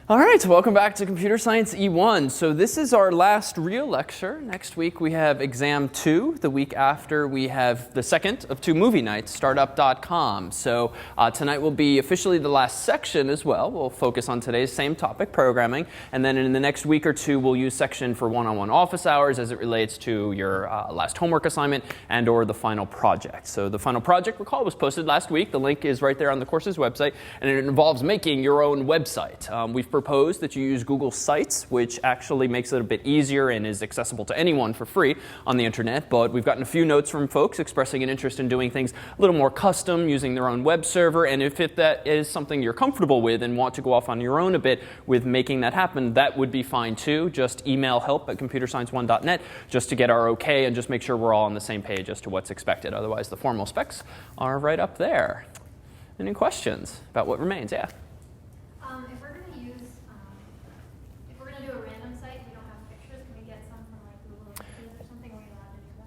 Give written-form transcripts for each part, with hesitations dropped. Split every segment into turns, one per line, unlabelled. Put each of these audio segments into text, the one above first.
All right, welcome back to Computer Science E1. So this is our last real lecture. Next week we have exam 2. The week after we have the second of 2 movie nights, startup.com. So tonight will be officially the last section as well. We'll focus on today's same topic, programming. And then in the next week or two, we'll use section for one-on-one office hours as it relates to your last homework assignment and or the final project. So the final project, recall, was posted last week. The link is right there on the course's website. And it involves making your own website. We've proposed that you use Google Sites, which actually makes it a bit easier and is accessible to anyone for free on the internet. But we've gotten a few notes from folks expressing an interest in doing things a little more custom, using their own web server. And if that is something you're comfortable with and want to go off on your own a bit with making that happen, that would be fine too. Just email help@computerscience1.net just to get our OK and just make sure we're all on the same page as to what's expected. Otherwise, the formal specs are right up there. Any questions about what remains? Yeah.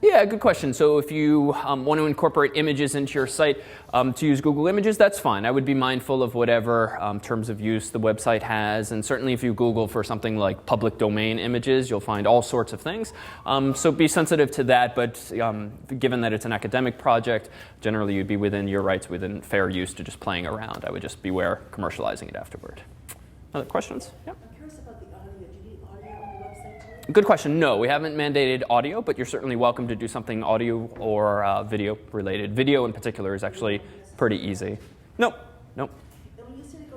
Yeah, good question. So if you want to incorporate images into your site to use Google Images, that's fine. I would be mindful of whatever terms of use the website has. And certainly if you Google for something like public domain images, you'll find all sorts of things. So be sensitive to that. But given that it's an academic project, generally you'd be within your rights, within fair use to just playing around. I would just beware commercializing it afterward. Other questions? Yeah. Good question. No, we haven't mandated audio, but you're certainly welcome to do something audio or video related. Video in particular is actually pretty easy. Nope. Nope.
And when you say for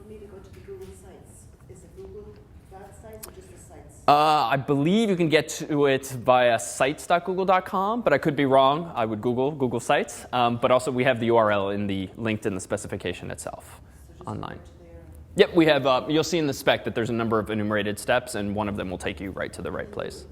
me to go to the Google Sites, is it Google sites or just the sites?
I believe you can get to it via sites.google.com, but I could be wrong. I would Google Sites. But also we have the URL linked in the specification itself online. Yep, we have, you'll see in the spec that there's a number of enumerated steps, and one of them will take you right to the right place.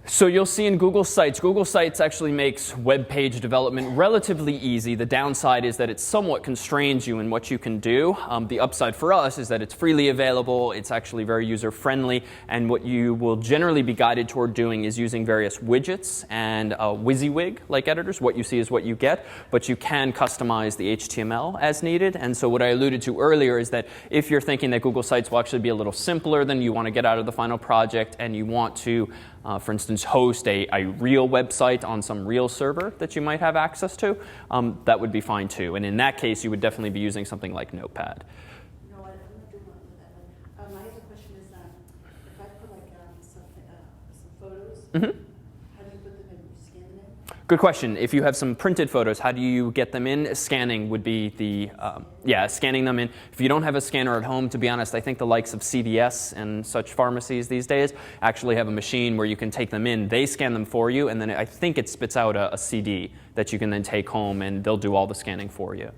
So you'll see in Google Sites actually makes web page development relatively easy. The downside is that it somewhat constrains you in what you can do. The upside for us is that it's freely available. It's actually very user-friendly. And what you will generally be guided toward doing is using various widgets and WYSIWYG-like editors. What you see is what you get. But you can customize the HTML as needed. And so what I alluded to earlier is that if you're thinking that Google Sites will actually be a little simpler than you want to get out of the final project, and you want to for instance, host a real website on some real server that you might have access to, that would be fine too. And in that case, you would definitely be using something like Notepad.
No, I'm not doing that. My other question is, if I put like some photos, how do you put them in? Scan them in?
Good question. If you have some printed photos, how do you get them in? Scanning would be the, scanning them in. If you don't have a scanner at home, to be honest, I think the likes of CVS and such pharmacies these days actually have a machine where you can take them in. They scan them for you, and then I think it spits out a CD that you can then take home, and they'll do all the scanning for you.
You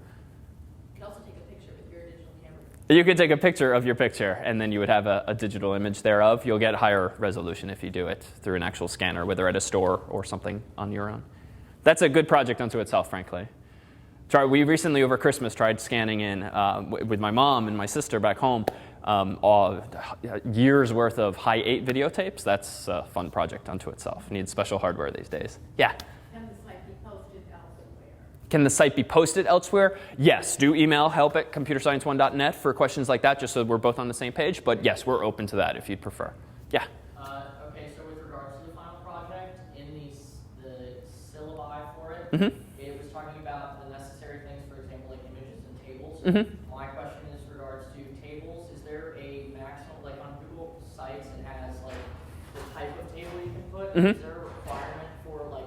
can also take a picture with your digital camera.
You could take a picture of your picture, and then you would have a digital image thereof. You'll get higher resolution if you do it through an actual scanner, whether at a store or something on your own. That's a good project unto itself, frankly. We recently, over Christmas, tried scanning in with my mom and my sister back home years worth of high 8 videotapes. That's a fun project unto itself. Needs special hardware these days. Yeah?
Can the site be posted elsewhere?
Can the site be posted elsewhere? Yes. Do email help@computerscience1.net for questions like that, just so we're both on the same page. But yes, we're open to that if you'd prefer. Yeah?
Okay, so with regards to the final project, in the syllabi for it, it was talking about the necessary things, for example, like images and tables. My question is regards to tables. Is there a maximum, like on Google Sites, it has like the type of table you can put? Is there a requirement for like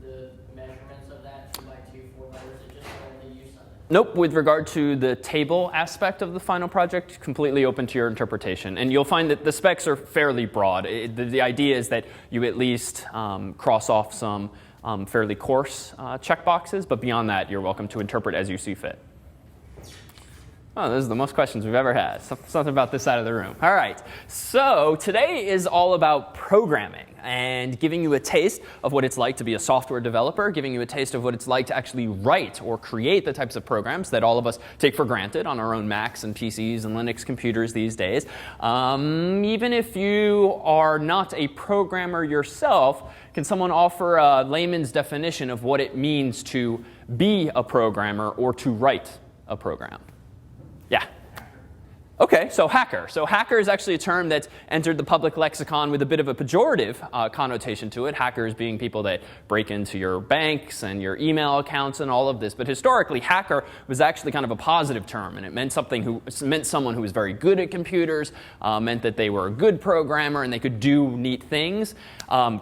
the measurements of that 2 by 2, 4 by, or is it just the use of it?
Nope. With regard to the table aspect of the final project, completely open to your interpretation. And you'll find that the specs are fairly broad. The idea is that you at least cross off some fairly coarse checkboxes, but beyond that, you're welcome to interpret as you see fit. Oh, this is the most questions we've ever had. Something about this side of the room. All right. So today is all about programming and giving you a taste of what it's like to be a software developer, giving you a taste of what it's like to actually write or create the types of programs that all of us take for granted on our own Macs and PCs and Linux computers these days. Even if you are not a programmer yourself, can someone offer a layman's definition of what it means to be a programmer or to write a program? Yeah. Okay, so hacker. So hacker is actually a term that's entered the public lexicon with a bit of a pejorative connotation to it. Hackers being people that break into your banks and your email accounts and all of this. But historically, hacker was actually kind of a positive term, and it meant someone who was very good at computers, meant that they were a good programmer and they could do neat things.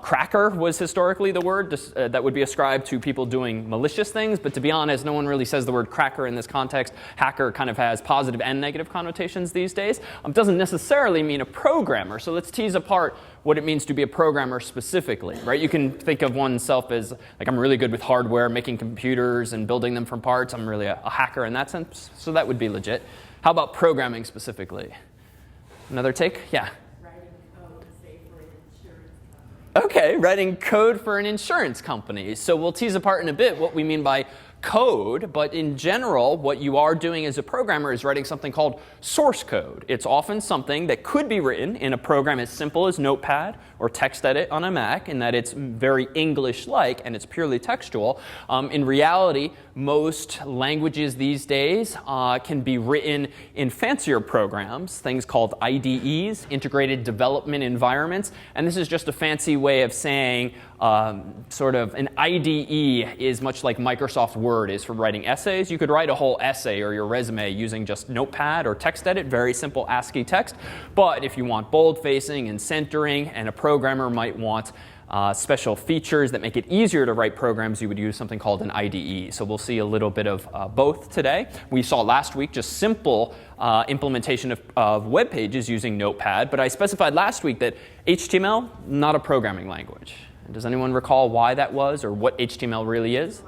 Cracker was historically the word that would be ascribed to people doing malicious things. But to be honest, no one really says the word cracker in this context. Hacker kind of has positive and negative connotations these days. Doesn't necessarily mean a programmer. So let's tease apart what it means to be a programmer specifically, right? You can think of oneself as, like, I'm really good with hardware, making computers and building them from parts. I'm really a hacker in that sense. So that would be legit. How about programming specifically? Another take? Yeah.
Writing code, say, for an insurance company.
Okay, writing code for an insurance company. So we'll tease apart in a bit what we mean by code, but in general, what you are doing as a programmer is writing something called source code. It's often something that could be written in a program as simple as Notepad or TextEdit on a Mac, in that it's very English-like and it's purely textual. In reality, most languages these days can be written in fancier programs, things called IDEs, integrated development environments, and this is just a fancy way of saying sort of an IDE is much like Microsoft Word is for writing essays. You could write a whole essay or your resume using just Notepad or TextEdit, very simple ASCII text. But if you want bold-facing and centering, and a programmer might want special features that make it easier to write programs, you would use something called an IDE. So we'll see a little bit of both today. We saw last week just simple implementation of web pages using Notepad. But I specified last week that HTML, not a programming language. Does anyone recall why that was, or what HTML really is?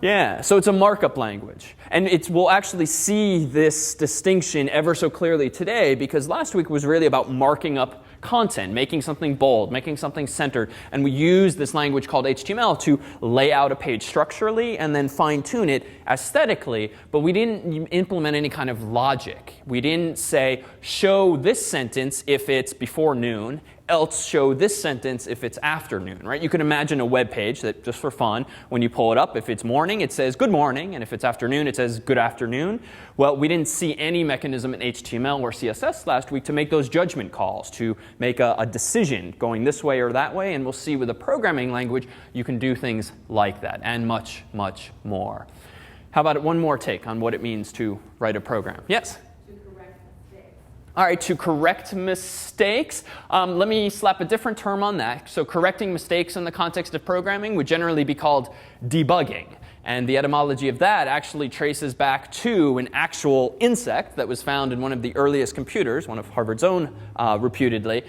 Yeah, so it's a markup language. And we'll actually see this distinction ever so clearly today, because last week was really about marking up content, making something bold, making something centered. And we use this language called HTML to lay out a page structurally and then fine-tune it aesthetically. But we didn't implement any kind of logic. We didn't say, show this sentence if it's before noon, else show this sentence if it's afternoon, right? You can imagine a web page that, just for fun, when you pull it up, if it's morning, it says good morning, and if it's afternoon, it says good afternoon. Well, we didn't see any mechanism in HTML or CSS last week to make those judgment calls, to make a decision going this way or that way, and we'll see with a programming language, you can do things like that, and much, much more. How about one more take on what it means to write a program? Yes? All right, to correct mistakes. Let me slap a different term on that. So correcting mistakes in the context of programming would generally be called debugging. And the etymology of that actually traces back to an actual insect that was found in one of the earliest computers, one of Harvard's own reputedly,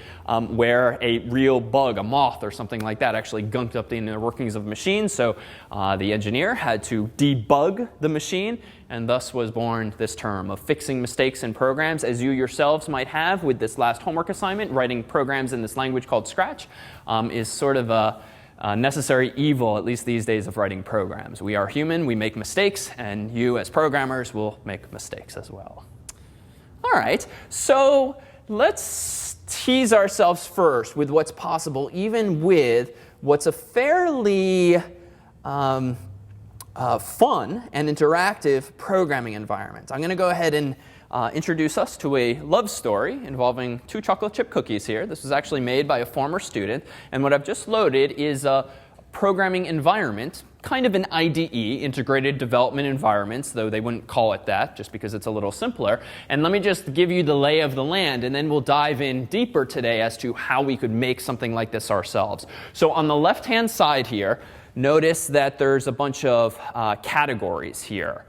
where a real bug, a moth or something like that, actually gunked up the inner workings of a machine. So the engineer had to debug the machine, and thus was born this term of fixing mistakes in programs, as you yourselves might have with this last homework assignment. Writing programs in this language called Scratch is sort of a necessary evil, at least these days, of writing programs. We are human, we make mistakes, and you as programmers will make mistakes as well. All right, so let's tease ourselves first with what's possible, even with what's a fairly fun and interactive programming environment. I'm going to go ahead and introduce us to a love story involving 2 chocolate chip cookies here. This was actually made by a former student. And what I've just loaded is a programming environment, kind of an IDE, integrated development environments, though they wouldn't call it that just because it's a little simpler. And let me just give you the lay of the land, and then we'll dive in deeper today as to how we could make something like this ourselves. So on the left-hand side here, notice that there's a bunch of categories here.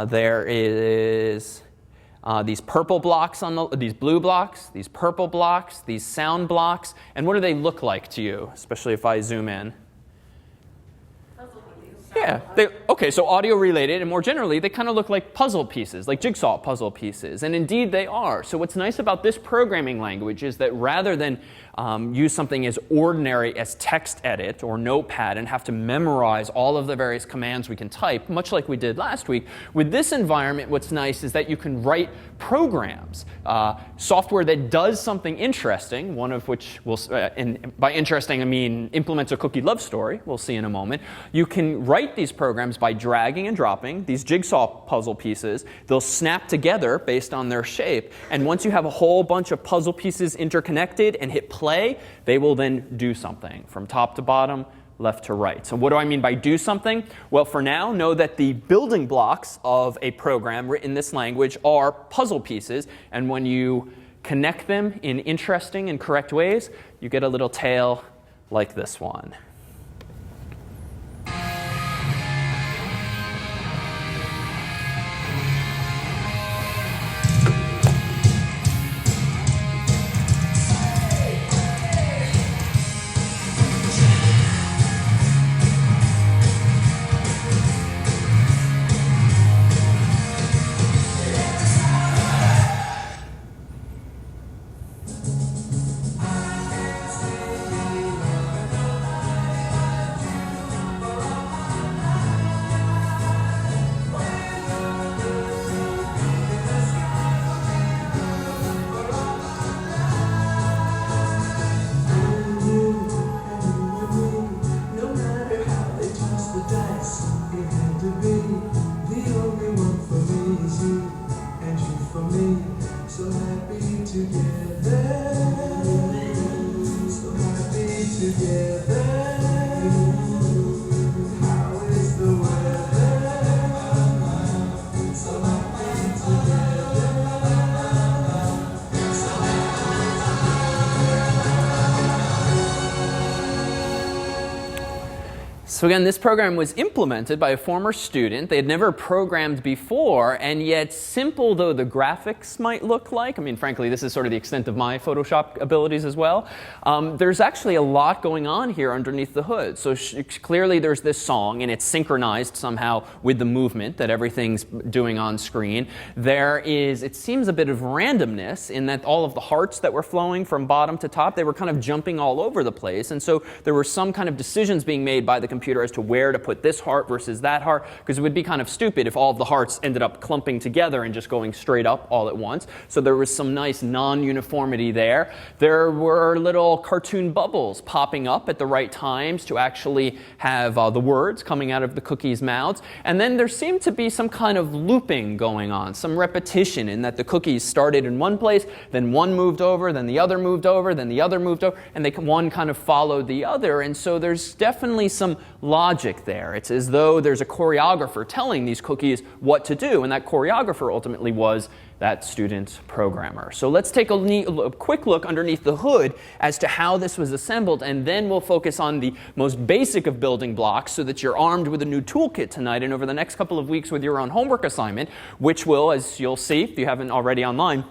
There is these purple blocks these blue blocks, these purple blocks, these sound blocks, and what do they look like to you, especially if I zoom in? Yeah, okay, so audio related, and more generally, they kind of look like puzzle pieces, like jigsaw puzzle pieces, and indeed they are. So what's nice about this programming language is that rather than use something as ordinary as TextEdit or Notepad and have to memorize all of the various commands we can type, much like we did last week, with this environment, what's nice is that you can write programs, software that does something interesting, one of which, and by interesting I mean implements a cookie love story, we'll see in a moment. You can write write these programs by dragging and dropping these jigsaw puzzle pieces. They'll snap together based on their shape. And once you have a whole bunch of puzzle pieces interconnected and hit play, they will then do something from top to bottom, left to right. So what do I mean by do something? Well, for now, know that the building blocks of a program written in this language are puzzle pieces. And when you connect them in interesting and correct ways, you get a little tale like this one. So again, this program was implemented by a former student. They had never programmed before, and yet simple though the graphics might look like, I mean, frankly, this is sort of the extent of my Photoshop abilities as well, there's actually a lot going on here underneath the hood. So clearly there's this song, and it's synchronized somehow with the movement that everything's doing on screen. There is, it seems, a bit of randomness in that all of the hearts that were flowing from bottom to top, they were kind of jumping all over the place. And so there were some kind of decisions being made by the computer as to where to put this heart versus that heart, because it would be kind of stupid if all of the hearts ended up clumping together and just going straight up all at once. So there was some nice non-uniformity there. There were little cartoon bubbles popping up at the right times to actually have the words coming out of the cookies' mouths. And then there seemed to be some kind of looping going on, some repetition in that the cookies started in one place, then one moved over, then the other moved over, then the other moved over, and one kind of followed the other. And so there's definitely some logic there. It's as though there's a choreographer telling these cookies what to do, and that choreographer ultimately was that student programmer. So let's take a quick look underneath the hood as to how this was assembled, and then we'll focus on the most basic of building blocks so that you're armed with a new toolkit tonight and over the next couple of weeks with your own homework assignment, which will, as you'll see if you haven't already online,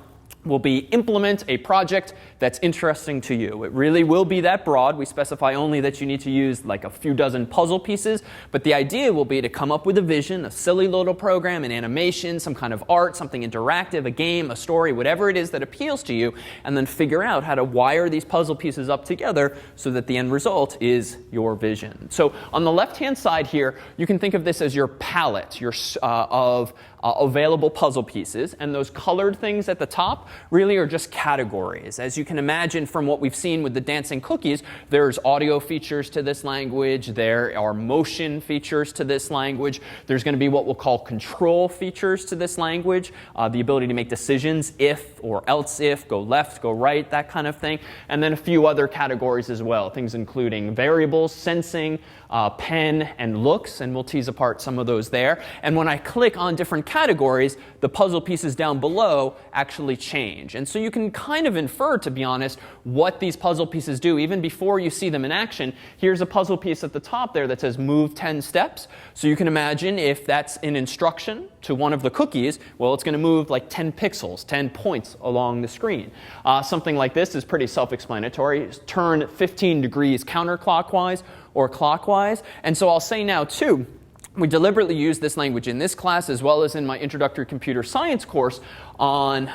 will be implement a project that's interesting to you. It really will be that broad. We specify only that you need to use like a few dozen puzzle pieces, but the idea will be to come up with a vision, a silly little program, an animation, some kind of art, something interactive, a game, a story, whatever it is that appeals to you, and then figure out how to wire these puzzle pieces up together so that the end result is your vision. So on the left-hand side here, you can think of this as your palette of available puzzle pieces, and those colored things at the top really are just categories. As you can imagine from what we've seen with the dancing cookies, there's audio features to this language, there are motion features to this language, there's going to be what we'll call control features to this language, the ability to make decisions, if or else if, go left, go right, that kind of thing, and then a few other categories as well, things including variables, sensing, pen, and looks, and we'll tease apart some of those there. And when I click on different categories, the puzzle pieces down below actually change. And so you can kind of infer, to be honest, what these puzzle pieces do even before you see them in action. Here's a puzzle piece at the top there that says move 10 steps. So you can imagine if that's an instruction to one of the cookies, well, it's going to move like 10 pixels, 10 points along the screen. Something like this is pretty self-explanatory. Turn 15 degrees counterclockwise or clockwise. And so I'll say now, too, we deliberately use this language in this class as well as in my introductory computer science course on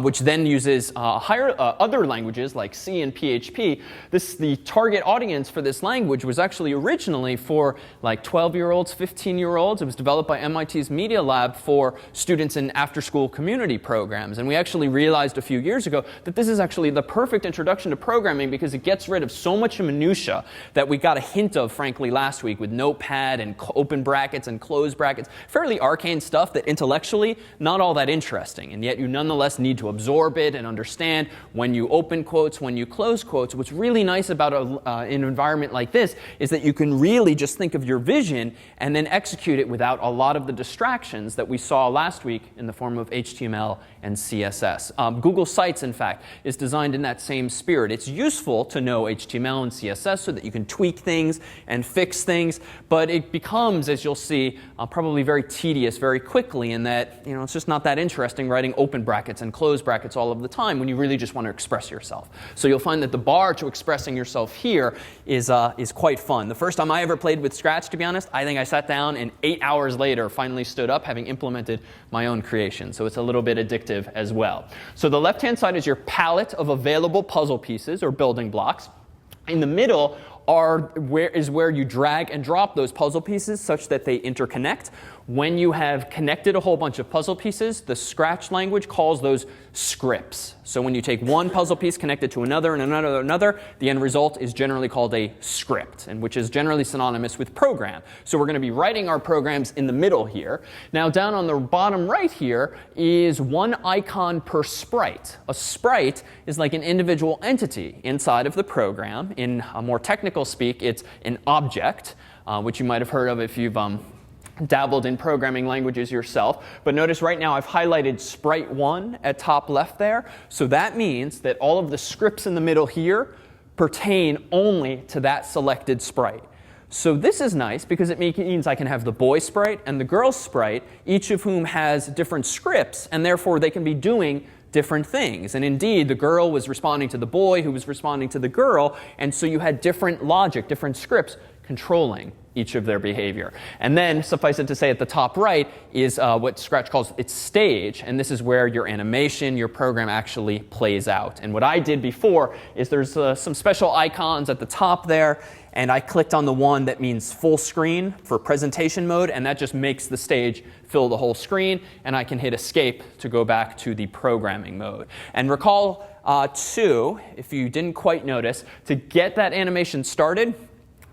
which then uses other languages like C and PHP. The target audience for this language was actually originally for like 12-year-olds, 15-year-olds. It was developed by MIT's Media Lab for students in after-school community programs. And we actually realized a few years ago that this is actually the perfect introduction to programming because it gets rid of so much minutia that we got a hint of, frankly, last week with Notepad and open brackets and close brackets. Fairly arcane stuff that intellectually not all that interesting, and yet you nonetheless need to absorb it and understand when you open quotes, when you close quotes. What's really nice about an environment like this is that you can really just think of your vision and then execute it without a lot of the distractions that we saw last week in the form of HTML and CSS. Google Sites, in fact, is designed in that same spirit. It's useful to know HTML and CSS so that you can tweak things and fix things, but it becomes, as you'll see, probably very tedious very quickly in that it's just not that interesting writing open brackets and close brackets all of the time when you really just want to express yourself. So you'll find that the bar to expressing yourself here is quite fun. The first time I ever played with Scratch, to be honest, I think I sat down and 8 hours later finally stood up having implemented my own creation. So it's a little bit addictive as well. So the left-hand side is your palette of available puzzle pieces or building blocks. In the middle is where you drag and drop those puzzle pieces such that they interconnect. When you have connected a whole bunch of puzzle pieces, the Scratch language calls those scripts. So when you take one puzzle piece connected to another and another, the end result is generally called a script, and which is generally synonymous with program. So we're going to be writing our programs in the middle here. Now down on the bottom right here is one icon per sprite. A sprite is like an individual entity inside of the program. In a more technical speak, it's an object, which you might have heard of if you've dabbled in programming languages yourself. But notice right now I've highlighted sprite 1 at top left there. So that means that all of the scripts in the middle here pertain only to that selected sprite. So this is nice because it means I can have the boy sprite and the girl sprite, each of whom has different scripts, and therefore they can be doing different things. And indeed, the girl was responding to the boy who was responding to the girl, and so you had different logic, different scripts controlling each of their behavior. And then, suffice it to say, at the top right is what Scratch calls its stage, and this is where your animation, your program actually plays out. And what I did before is there's some special icons at the top there, and I clicked on the one that means full screen for presentation mode, and that just makes the stage fill the whole screen, and I can hit escape to go back to the programming mode. And recall, too, if you didn't quite notice, to get that animation started,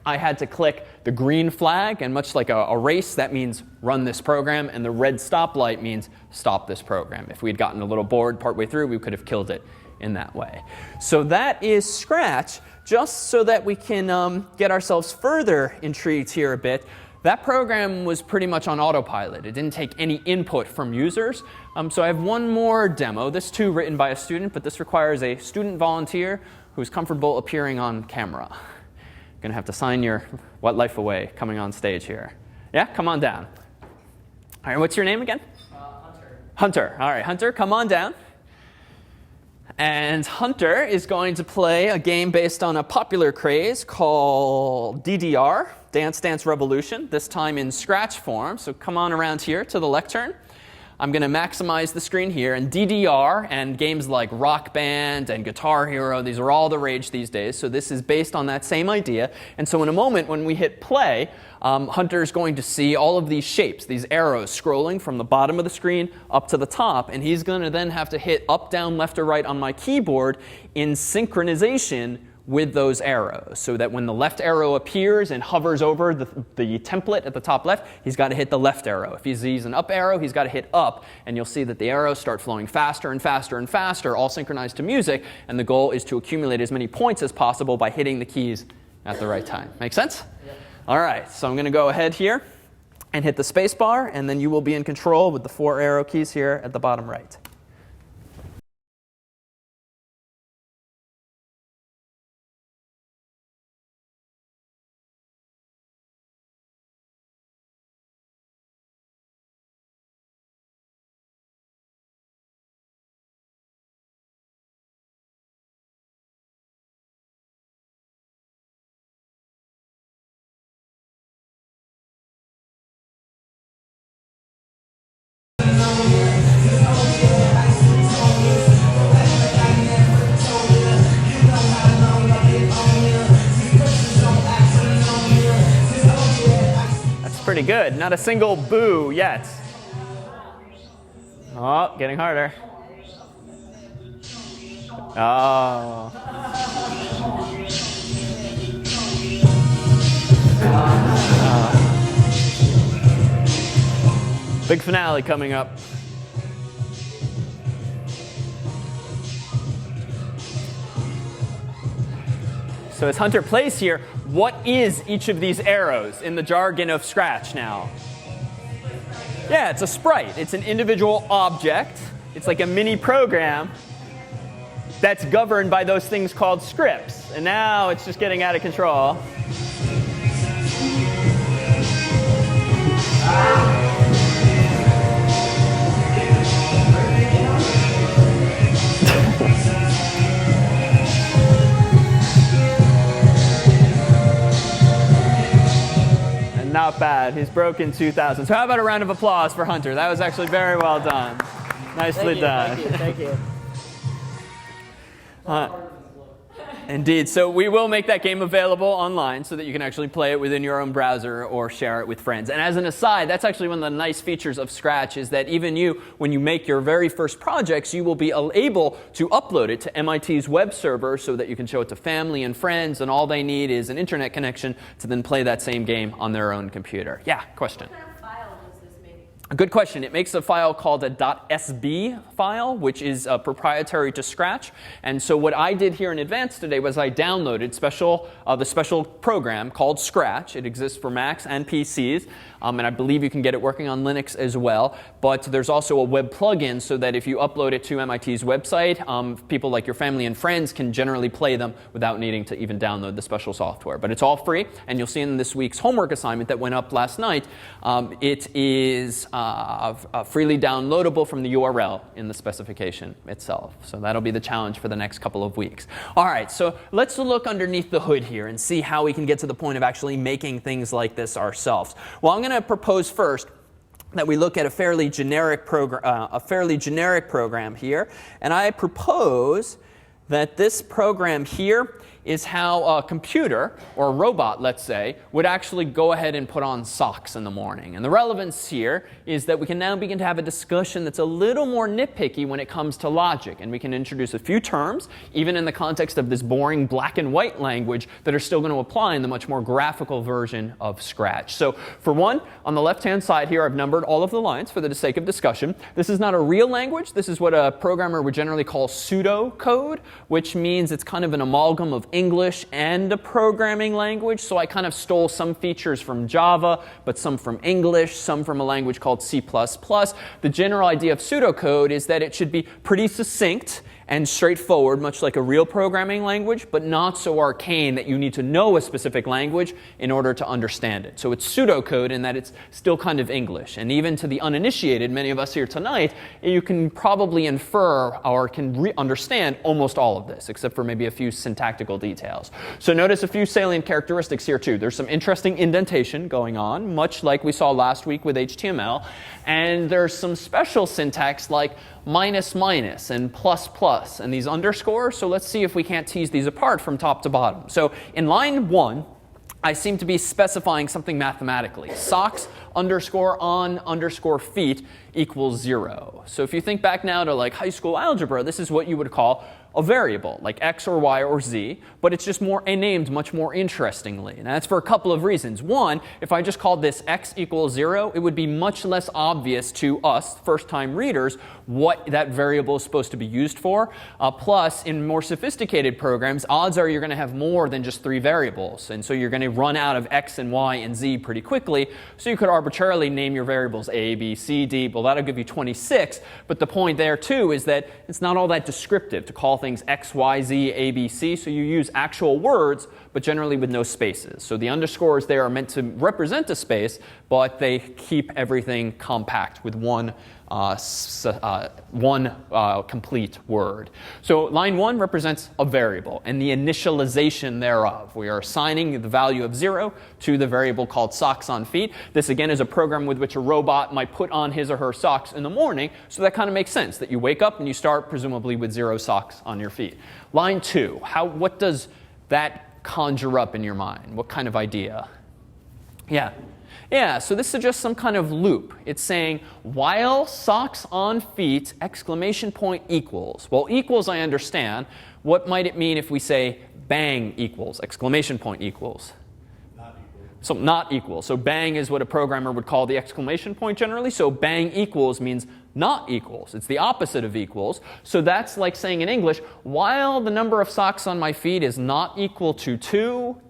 I had to click the green flag, and much like a race, that means run this program, and the red stoplight means stop this program. If we'd gotten a little bored partway through, we could have killed it in that way. So that is Scratch. Just so that we can get ourselves further intrigued here a bit, that program was pretty much on autopilot. It didn't take any input from users. So I have one more demo, this too written by a student, but this requires a student volunteer who's comfortable appearing on camera. Going to have to sign your life away coming on stage here. Yeah, come on down. All right, what's your name again?
Hunter.
Hunter. All right, Hunter, come on down. And Hunter is going to play a game based on a popular craze called DDR, Dance Dance Revolution, this time in Scratch form. So come on around here to the lectern. I'm going to maximize the screen here. And DDR and games like Rock Band and Guitar Hero, these are all the rage these days. So this is based on that same idea. And so in a moment, when we hit play, Hunter is going to see all of these shapes, these arrows scrolling from the bottom of the screen up to the top. And he's going to then have to hit up, down, left, or right on my keyboard in synchronization with those arrows, so that when the left arrow appears and hovers over the template at the top left, he's got to hit the left arrow. If he sees an up arrow, he's got to hit up, and you'll see that the arrows start flowing faster and faster and faster, all synchronized to music, and the goal is to accumulate as many points as possible by hitting the keys at the right time. Make sense?
Yep.
All right, so I'm going to go ahead here and hit the space bar, and then you will be in control with the 4 arrow keys here at the bottom right. pretty good. Not a single boo yet. Oh, getting harder. Oh. Big finale coming up. So as Hunter plays here, what is each of these arrows in the jargon of Scratch now? Yeah, it's a sprite. It's an individual object. It's like a mini program that's governed by those things called scripts. And now it's just getting out of control. Not bad. He's broken 2,000. So how about a round of applause for Hunter? That was actually very well done. Nicely done.
Thank you.
Indeed. So we will make that game available online so that you can actually play it within your own browser or share it with friends. And as an aside, that's actually one of the nice features of Scratch is that even you, when you make your very first projects, you will be able to upload it to MIT's web server so that you can show it to family and friends, and all they need is an internet connection to then play that same game on their own computer. Yeah, question?
What kind of file does this make?
A good question. It makes a file called a .sb file, which is proprietary to Scratch. And so what I did here in advance today was I downloaded the special program called Scratch. It exists for Macs and PCs. And I believe you can get it working on Linux as well. But there's also a web plugin so that if you upload it to MIT's website, people like your family and friends can generally play them without needing to even download the special software. But it's all free. And you'll see in this week's homework assignment that went up last night, it is freely downloadable from the URL in the specification itself. So that'll be the challenge for the next couple of weeks. All right, so let's look underneath the hood here and see how we can get to the point of actually making things like this ourselves. Well, I'm going to propose first that we look at a fairly generic program here. And I propose that this program here is how a computer, or a robot, let's say, would actually go ahead and put on socks in the morning. And the relevance here is that we can now begin to have a discussion that's a little more nitpicky when it comes to logic. And we can introduce a few terms, even in the context of this boring black and white language, that are still going to apply in the much more graphical version of Scratch. So for one, on the left-hand side here, I've numbered all of the lines for the sake of discussion. This is not a real language. This is what a programmer would generally call pseudocode, which means it's kind of an amalgam of English and a programming language. So I kind of stole some features from Java, but some from English, some from a language called C++. The general idea of pseudocode is that it should be pretty succinct and straightforward, much like a real programming language, but not so arcane that you need to know a specific language in order to understand it. So it's pseudocode in that it's still kind of English. And even to the uninitiated, many of us here tonight, you can probably infer or can understand almost all of this, except for maybe a few syntactical details. So notice a few salient characteristics here too. There's some interesting indentation going on, much like we saw last week with HTML. And there's some special syntax like minus minus and plus plus and these underscores. So let's see if we can't tease these apart from top to bottom. So in line 1, I seem to be specifying something mathematically. Socks underscore on underscore feet equals 0. So if you think back now to like high school algebra, this is what you would call a variable, like x or y or z, but it's just named much more interestingly. And that's for a couple of reasons. One, if I just called this x equals 0, it would be much less obvious to us, first-time readers, what that variable is supposed to be used for. Plus, in more sophisticated programs, odds are you're going to have more than just 3 variables. And so you're going to run out of x and y and z pretty quickly. So you could arbitrarily name your variables a, b, c, d. Well, that'll give you 26. But the point there, too, is that it's not all that descriptive to call things x, y, z, a, b, c. So you use actual words, but generally with no spaces. So the underscores there are meant to represent a space, but they keep everything compact with one complete word. So line 1 represents a variable and the initialization thereof. We are assigning the value of 0 to the variable called socks on feet. This again is a program with which a robot might put on his or her socks in the morning. So that kind of makes sense that you wake up and you start presumably with 0 socks on your feet. Line 2, what does that conjure up in your mind? What kind of idea? Yeah. Yeah, so this suggests some kind of loop. It's saying, while socks on feet, exclamation point equals. Well, equals I understand. What might it mean if we say bang equals, exclamation point equals?
Not equal.
So not equal. So bang is what a programmer would call the exclamation point generally. So bang equals means not equals. It's the opposite of equals. So that's like saying in English, while the number of socks on my feet is not equal to 2, ...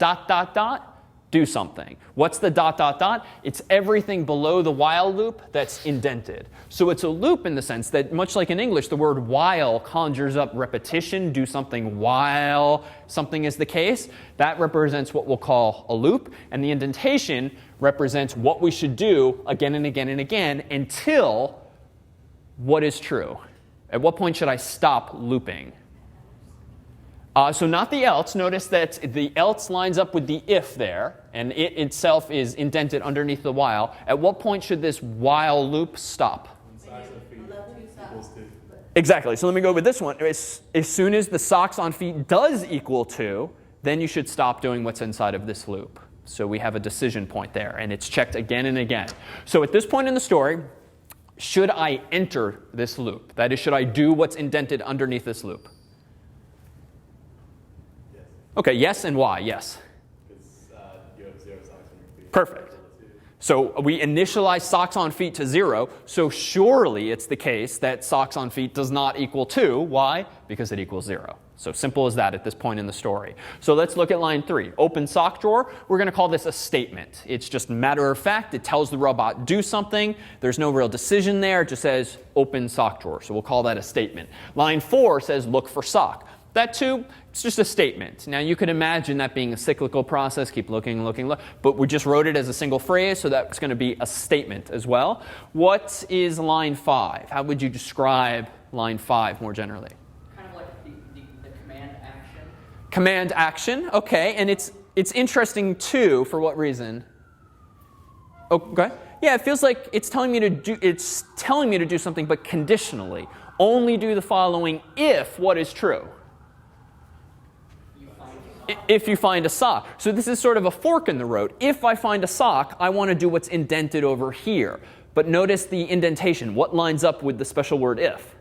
do something. What's the ... It's everything below the while loop that's indented. So it's a loop in the sense that, much like in English, the word while conjures up repetition, do something while something is the case. That represents what we'll call a loop. And the indentation represents what we should do again and again and again until what is true. At what point should I stop looping? So not the else. Notice that the else lines up with the if there, and it itself is indented underneath the while. At what point should this while loop stop? Exactly. So let me go with this one. As soon as the socks on feet does equal 2, then you should stop doing what's inside of this loop. So we have a decision point there, and it's checked again and again. So at this point in the story, should I enter this loop? That is, should I do what's indented underneath this loop? Okay, yes, and why? Yes.
Because you have 0 socks on your feet.
Perfect. So we initialize socks on feet to 0, so surely it's the case that socks on feet does not equal 2. Why? Because it equals 0. So simple as that at this point in the story. So let's look at line 3. Open sock drawer. We're going to call this a statement. It's just matter of fact. It tells the robot do something. There's no real decision there. It just says open sock drawer. So we'll call that a statement. Line 4 says look for sock. That too, it's just a statement. Now you could imagine that being a cyclical process, keep looking, but we just wrote it as a single phrase, so that's going to be a statement as well. What is line 5? How would you describe line 5 more generally?
Kind of like the command action.
Command action, okay, and it's interesting too. For what reason? Okay, yeah, it feels like it's telling me to do something, but conditionally. Only do the following if what is true. If you find a sock. So this is sort of a fork in the road. If I find a sock, I want to do what's indented over here. But notice the indentation. What lines up with the special word if?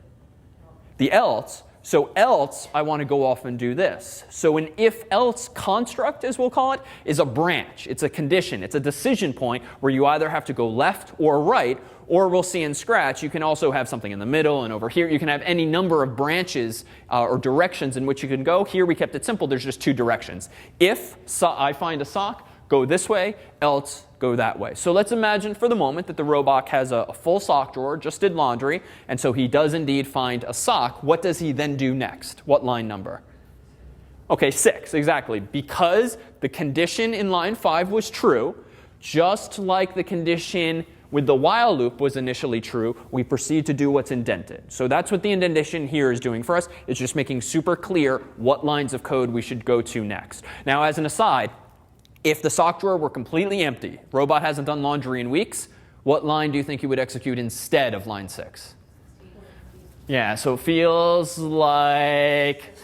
The else. So else, I want to go off and do this. So an if-else construct, as we'll call it, is a branch. It's a condition. It's a decision point where you either have to go left or right, or we'll see in Scratch, you can also have something in the middle, and over here you can have any number of branches or directions in which you can go. Here we kept it simple. There's just 2 directions. If I find a sock, go this way, else go that way. So let's imagine for the moment that the robot has a full sock drawer, just did laundry, and so he does indeed find a sock. What does he then do next? What line number? Okay, 6, exactly. Because the condition in line 5 was true, just like the condition with the while loop was initially true, we proceed to do what's indented. So that's what the indentation here is doing for us. It's just making super clear what lines of code we should go to next. Now, as an aside, if the sock drawer were completely empty, robot hasn't done laundry in weeks, what line do you think you would execute instead of line 6? Yeah, so it feels like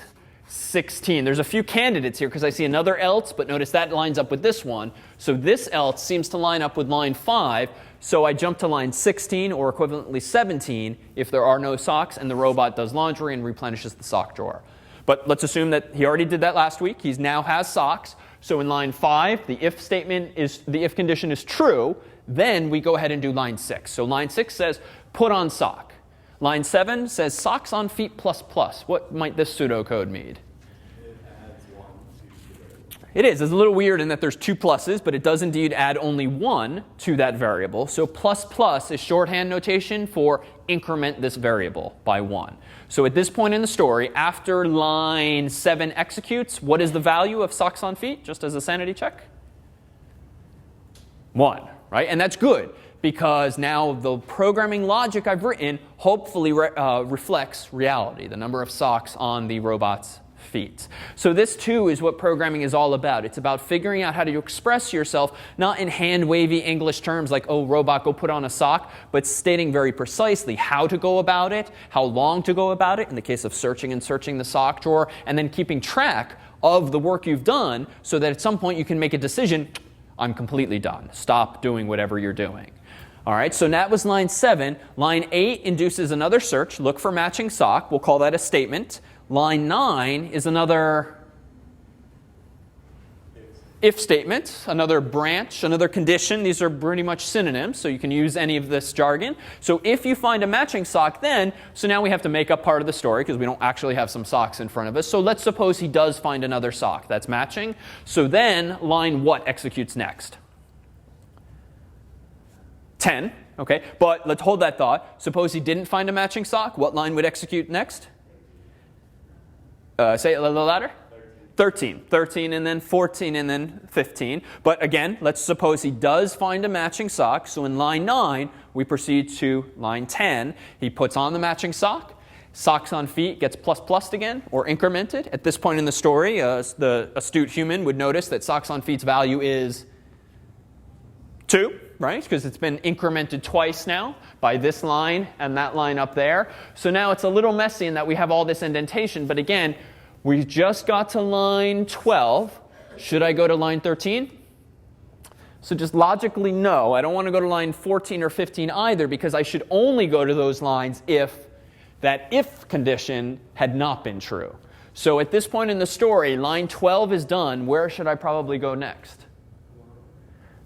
16. There's a few candidates here because I see another else, but notice that lines up with this one. So this else seems to line up with line 5. So I jump to line 16 or equivalently 17 if there are no socks and the robot does laundry and replenishes the sock drawer. But let's assume that he already did that last week. He now has socks. So in line 5, the if if condition is true, then we go ahead and do line 6. So line 6 says put on sock. Line 7 says socks on feet ++. What might this pseudocode mean?
It adds 1 to the
It is. It's a little weird in that there's 2 pluses, but it does indeed add only 1 to that variable. So ++ is shorthand notation for increment this variable by 1. So at this point in the story, after line 7 executes, what is the value of socks on feet, just as a sanity check? 1, right? And that's good, because now the programming logic I've written hopefully reflects reality, the number of socks on the robot's feet. So this too is what programming is all about. It's about figuring out how to express yourself, not in hand-wavy English terms like, oh, robot, go put on a sock, but stating very precisely how to go about it, how long to go about it, in the case of searching and searching the sock drawer, and then keeping track of the work you've done so that at some point you can make a decision, I'm completely done. Stop doing whatever you're doing. All right, so that was line 7. Line 8 induces another search. Look for matching sock. We'll call that a statement. Line 9 is another if statement, another branch, another condition. These are pretty much synonyms, so you can use any of this jargon. So if you find a matching sock then, so now we have to make up part of the story because we don't actually have some socks in front of us. So let's suppose he does find another sock that's matching. So then line what executes next? 10, okay? But let's hold that thought. Suppose he didn't find a matching sock. What line would execute next? Say it a little louder. 13. 13 and then 14 and then 15. But again, let's suppose he does find a matching sock. So in line 9, we proceed to line 10. He puts on the matching sock. Socks on feet gets plussed again or incremented. At this point in the story, the astute human would notice that socks on feet's value is 2, right? Because it's been incremented twice now by this line and that line up there. So now it's a little messy in that we have all this indentation. But again, we just got to line 12. Should I go to line 13? So just logically, no. I don't want to go to line 14 or 15 either because I should only go to those lines if that if condition had not been true. So at this point in the story, line 12 is done. Where should I probably go next?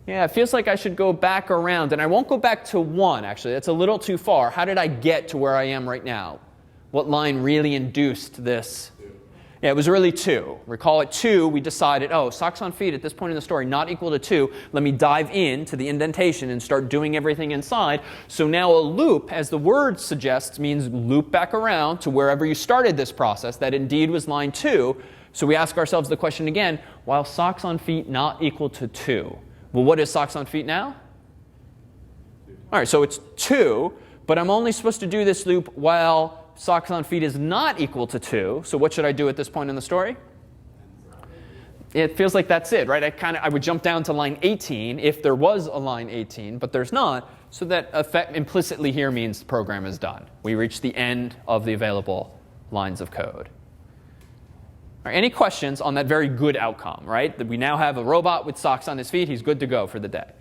Yeah, it feels like I should go back around. And I won't go back to 1, actually. That's a little too far. How did I get to where I am right now? What line really induced this? Yeah, it was really 2. Recall at 2, we decided, oh, socks on feet at this point in the story not equal to 2. Let me dive into the indentation and start doing everything inside. So now a loop, as the word suggests, means loop back around to wherever you started this process. That indeed was line 2. So we ask ourselves the question again, while socks on feet not equal to 2. Well, what is socks on feet now? All right, so it's 2, but I'm only supposed to do this loop while socks on feet is not equal to 2. So what should I do at this point in the story? It feels like that's it, right? I would jump down to line 18 if there was a line 18, but there's not. So that implicitly here means the program is done. We reach the end of the available lines of code. All right, any questions on that very good outcome, right? That we now have a robot with socks on his feet. He's good to go for the day.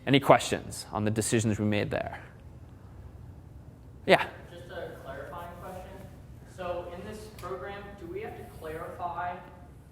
Any questions on the decisions we made there? Yeah?
So in this program, do we have to clarify,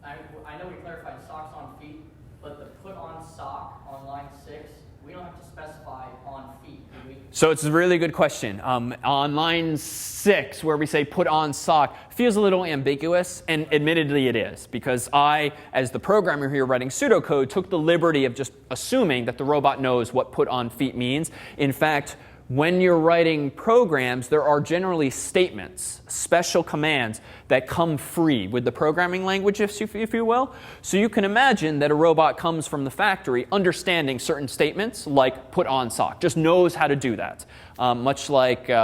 I know we clarified socks on feet, but the put on sock on line 6, we don't have to specify on feet, do we?
So it's a really good question. On line 6, where we say put on sock, feels a little ambiguous, and admittedly it is, because I, as the programmer here writing pseudocode, took the liberty of just assuming that the robot knows what put on feet means. In fact, when you're writing programs, there are generally statements, special commands that come free with the programming language, if you will. So you can imagine that a robot comes from the factory understanding certain statements, like put on sock, just knows how to do that. Much like, you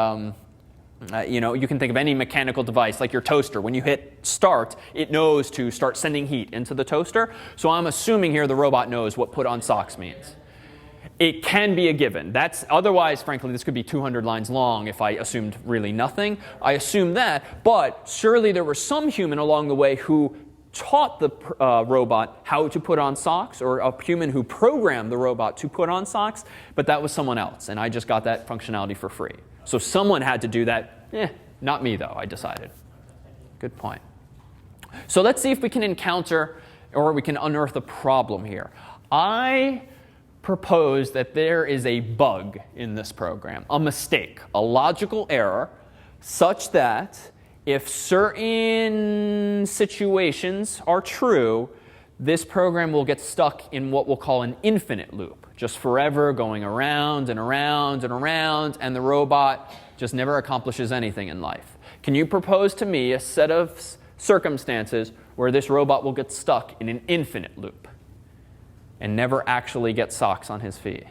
can think of any mechanical device, like your toaster. When you hit start, it knows to start sending heat into the toaster. So I'm assuming here the robot knows what put on socks means. It can be a given. Otherwise, frankly, this could be 200 lines long if I assumed really nothing. I assume that, but surely there was some human along the way who taught the robot how to put on socks, or a human who programmed the robot to put on socks, but that was someone else, and I just got that functionality for free. So someone had to do that. Not me, though, I decided. Good point. So let's see if we can encounter, or we can unearth a problem here. I propose that there is a bug in this program, a mistake, a logical error, such that if certain situations are true, this program will get stuck in what we'll call an infinite loop, just forever going around and around and around, and the robot just never accomplishes anything in life. Can you propose to me a set of circumstances where this robot will get stuck in an infinite loop and never actually get socks on his feet?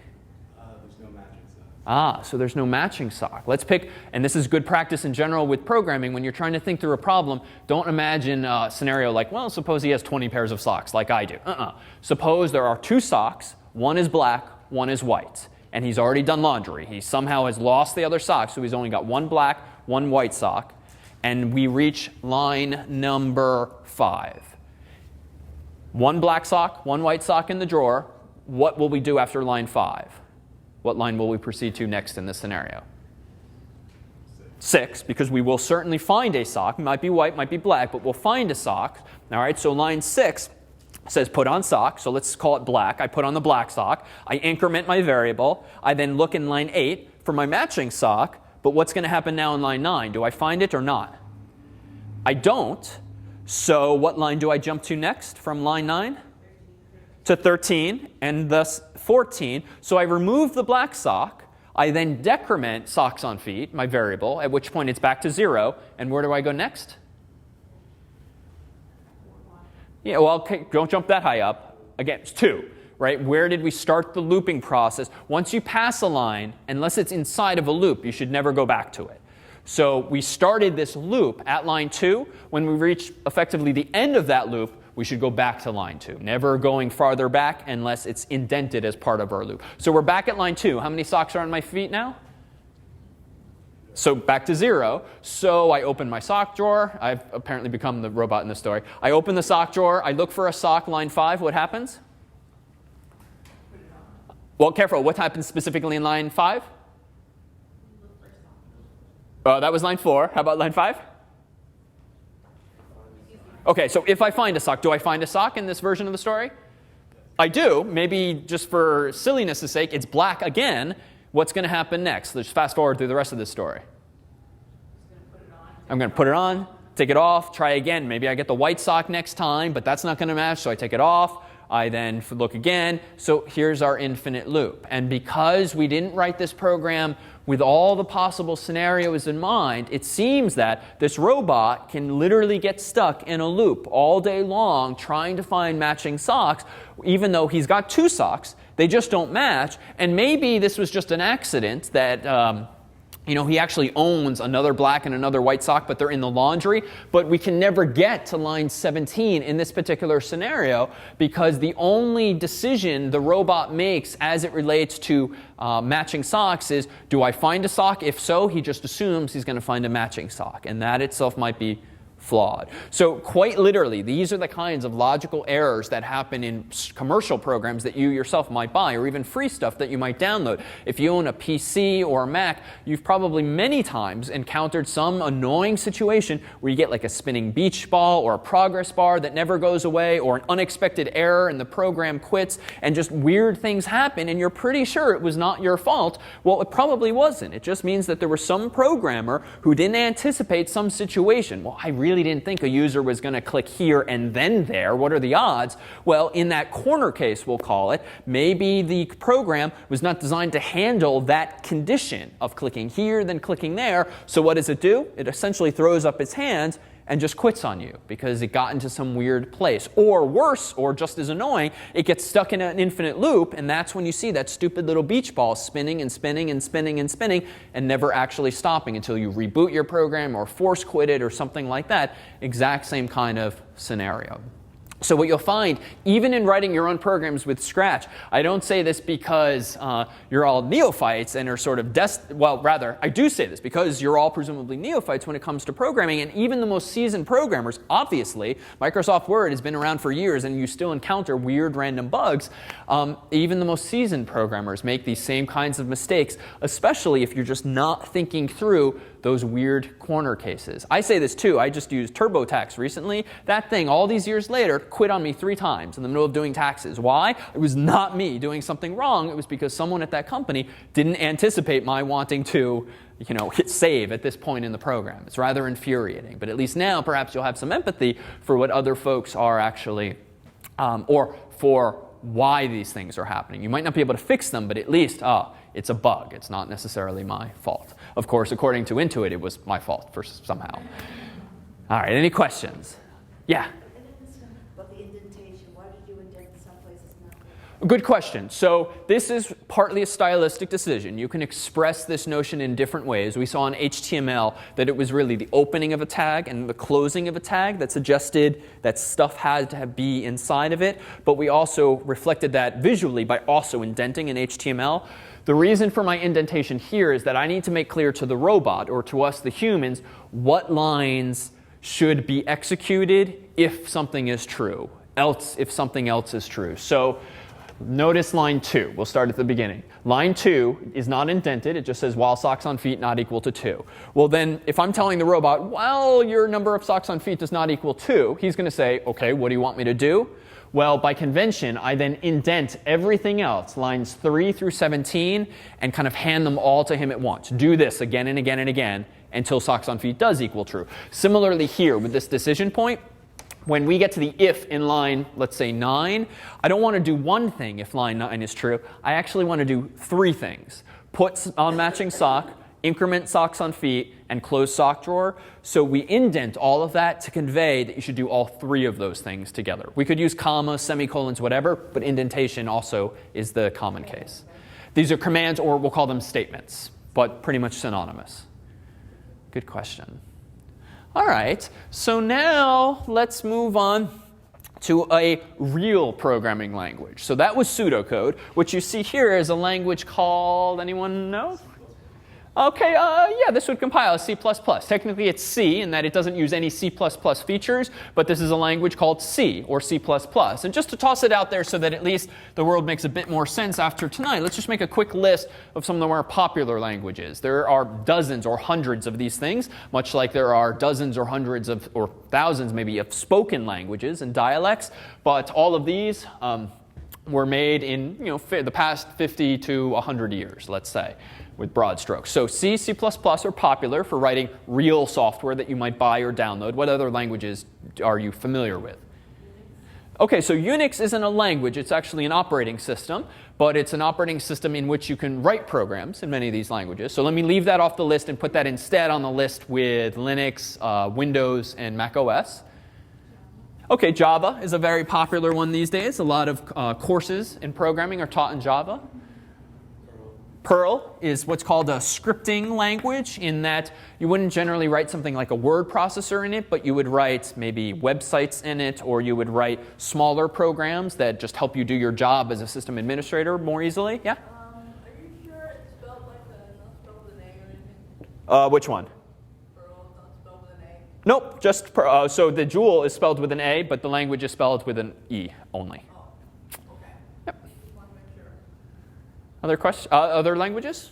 There's no matching sock.
So there's no matching sock. Let's pick, and this is good practice in general with programming. When you're trying to think through a problem, don't imagine a scenario like, well, suppose he has 20 pairs of socks, like I do. Suppose there are 2 socks, one is black, one is white, and he's already done laundry. He somehow has lost the other sock, so he's only got 1 black, 1 white sock, and we reach line number 5. 1 black sock, 1 white sock in the drawer, what will we do after line 5? What line will we proceed to next in this scenario? 6, because we will certainly find a sock. It might be white, might be black, but we'll find a sock. All right, so line 6 says put on sock, so let's call it black. I put on the black sock. I increment my variable. I then look in line 8 for my matching sock, but what's going to happen now in line 9? Do I find it or not? I don't. So what line do I jump to next from line 9? To 13, and thus 14. So I remove the black sock. I then decrement socks on feet, my variable, at which point it's back to 0. And where do I go next? Yeah, well, okay, don't jump that high up. Again, it's 2, right? Where did we start the looping process? Once you pass a line, unless it's inside of a loop, you should never go back to it. So we started this loop at line 2. When we reach effectively the end of that loop, we should go back to line 2, never going farther back unless it's indented as part of our loop. So we're back at line 2. How many socks are on my feet now? So back to 0. So I open my sock drawer. I've apparently become the robot in this story. I open the sock drawer. I look for a sock, line 5. What happens? Well, careful. What happens specifically in line 5? That was line 4. How about line 5? OK, so if I find a sock, do I find a sock in this version of the story? I do. Maybe just for silliness' sake, it's black again. What's going to happen next? Let's fast forward through the rest of this story. I'm going to put it on, take it off, try again. Maybe I get the white sock next time, but that's not going to match, so I take it off. I then look again. So here's our infinite loop. And because we didn't write this program with all the possible scenarios in mind, it seems that this robot can literally get stuck in a loop all day long trying to find matching socks, even though he's got 2 socks. They just don't match. And maybe this was just an accident that he actually owns another black and another white sock, but they're in the laundry. But we can never get to line 17 in this particular scenario because the only decision the robot makes as it relates to matching socks is, do I find a sock? If so, he just assumes he's going to find a matching sock. And that itself might be flawed. So quite literally, these are the kinds of logical errors that happen in commercial programs that you yourself might buy, or even free stuff that you might download. If you own a PC or a Mac, you've probably many times encountered some annoying situation where you get like a spinning beach ball or a progress bar that never goes away, or an unexpected error and the program quits, and just weird things happen, and you're pretty sure it was not your fault. Well, it probably wasn't. It just means that there was some programmer who didn't anticipate some situation. Well, I really didn't think a user was going to click here and then there. What are the odds? Well, in that corner case, we'll call it, maybe the program was not designed to handle that condition of clicking here, then clicking there. So what does it do? It essentially throws up its hands and just quits on you because it got into some weird place. Or worse, or just as annoying, it gets stuck in an infinite loop, and that's when you see that stupid little beach ball spinning and spinning and spinning and spinning and never actually stopping until you reboot your program or force quit it or something like that. Exact same kind of scenario. So what you'll find, even in writing your own programs with Scratch, I don't say this because you're all neophytes and are sort of well, rather, I do say this because you're all presumably neophytes when it comes to programming, and even the most seasoned programmers, obviously, Microsoft Word has been around for years and you still encounter weird random bugs. Even the most seasoned programmers make these same kinds of mistakes, especially if you're just not thinking through those weird corner cases. I say this too. I just used TurboTax recently. That thing, all these years later, quit on me 3 times in the middle of doing taxes. Why? It was not me doing something wrong. It was because someone at that company didn't anticipate my wanting to hit save at this point in the program. It's rather infuriating. But at least now, perhaps you'll have some empathy for what other folks are actually, or for why these things are happening. You might not be able to fix them, but at least, it's a bug. It's not necessarily my fault. Of course, according to Intuit, it was my fault for somehow. All right, any questions? Yeah?
About the indentation, why did you indent some places not?
Good question. So this is partly a stylistic decision. You can express this notion in different ways. We saw in HTML that it was really the opening of a tag and the closing of a tag that suggested that stuff had to be inside of it. But we also reflected that visually by also indenting in HTML. The reason for my indentation here is that I need to make clear to the robot, or to us, the humans, what lines should be executed if something is true, else if something else is true. So Notice line 2. We'll start at the beginning. Line 2 is not indented. It just says while socks on feet not equal to 2. Well, then if I'm telling the robot, well, your number of socks on feet does not equal 2, he's going to say, OK, what do you want me to do? Well, by convention, I then indent everything else, lines 3 through 17, and kind of hand them all to him at once. Do this again and again and again until socks on feet does equal true. Similarly here with this decision point, when we get to the if in line, let's say 9, I don't want to do one thing if line 9 is true. I actually want to do 3 things. Put on matching sock, increment socks on feet, and close sock drawer. So we indent all of that to convey that you should do all 3 of those things together. We could use commas, semicolons, whatever, but indentation also is the common case. These are commands, or we'll call them statements, but pretty much synonymous. Good question. All right, so now let's move on to a real programming language. So that was pseudocode. What you see here is a language called, anyone know? OK, yeah, this would compile as C++. Technically, it's C in that it doesn't use any C++ features, but this is a language called C, or C++. And just to toss it out there so that at least the world makes a bit more sense after tonight, let's just make a quick list of some of the more popular languages. There are dozens or hundreds of these things, much like there are dozens or hundreds of, or thousands maybe, of spoken languages and dialects. But all of these were made in the past 50 to 100 years, let's say, with broad strokes. So C, C++ are popular for writing real software that you might buy or download. What other languages are you familiar with? OK, so Unix isn't a language. It's actually an operating system. But it's an operating system in which you can write programs in many of these languages. So let me leave that off the list and put that instead on the list with Linux, Windows, and Mac OS. OK, Java is a very popular one these days. A lot of courses in programming are taught in Java. Perl is what's called a scripting language, in that you wouldn't generally write something like a word processor in it, but you would write maybe websites in it, or you would write smaller programs that just help you do your job as a system administrator more easily. Yeah?
Are you sure it's spelled like not spelled with an A or anything?
Which one?
Perl, not spelled with an A?
Nope, just so the Joule is spelled with an A, but the language is spelled with an E only. Other questions? Other languages?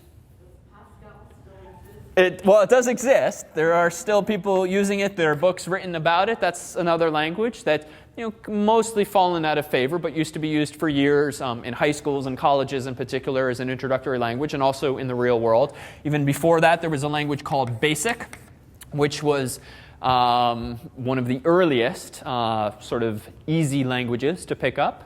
Well, it does exist. There are still people using it. There are books written about it. That's another language that mostly fallen out of favor, but used to be used for years in high schools and colleges in particular as an introductory language, and also in the real world. Even before that, there was a language called BASIC, which was one of the earliest sort of easy languages to pick up.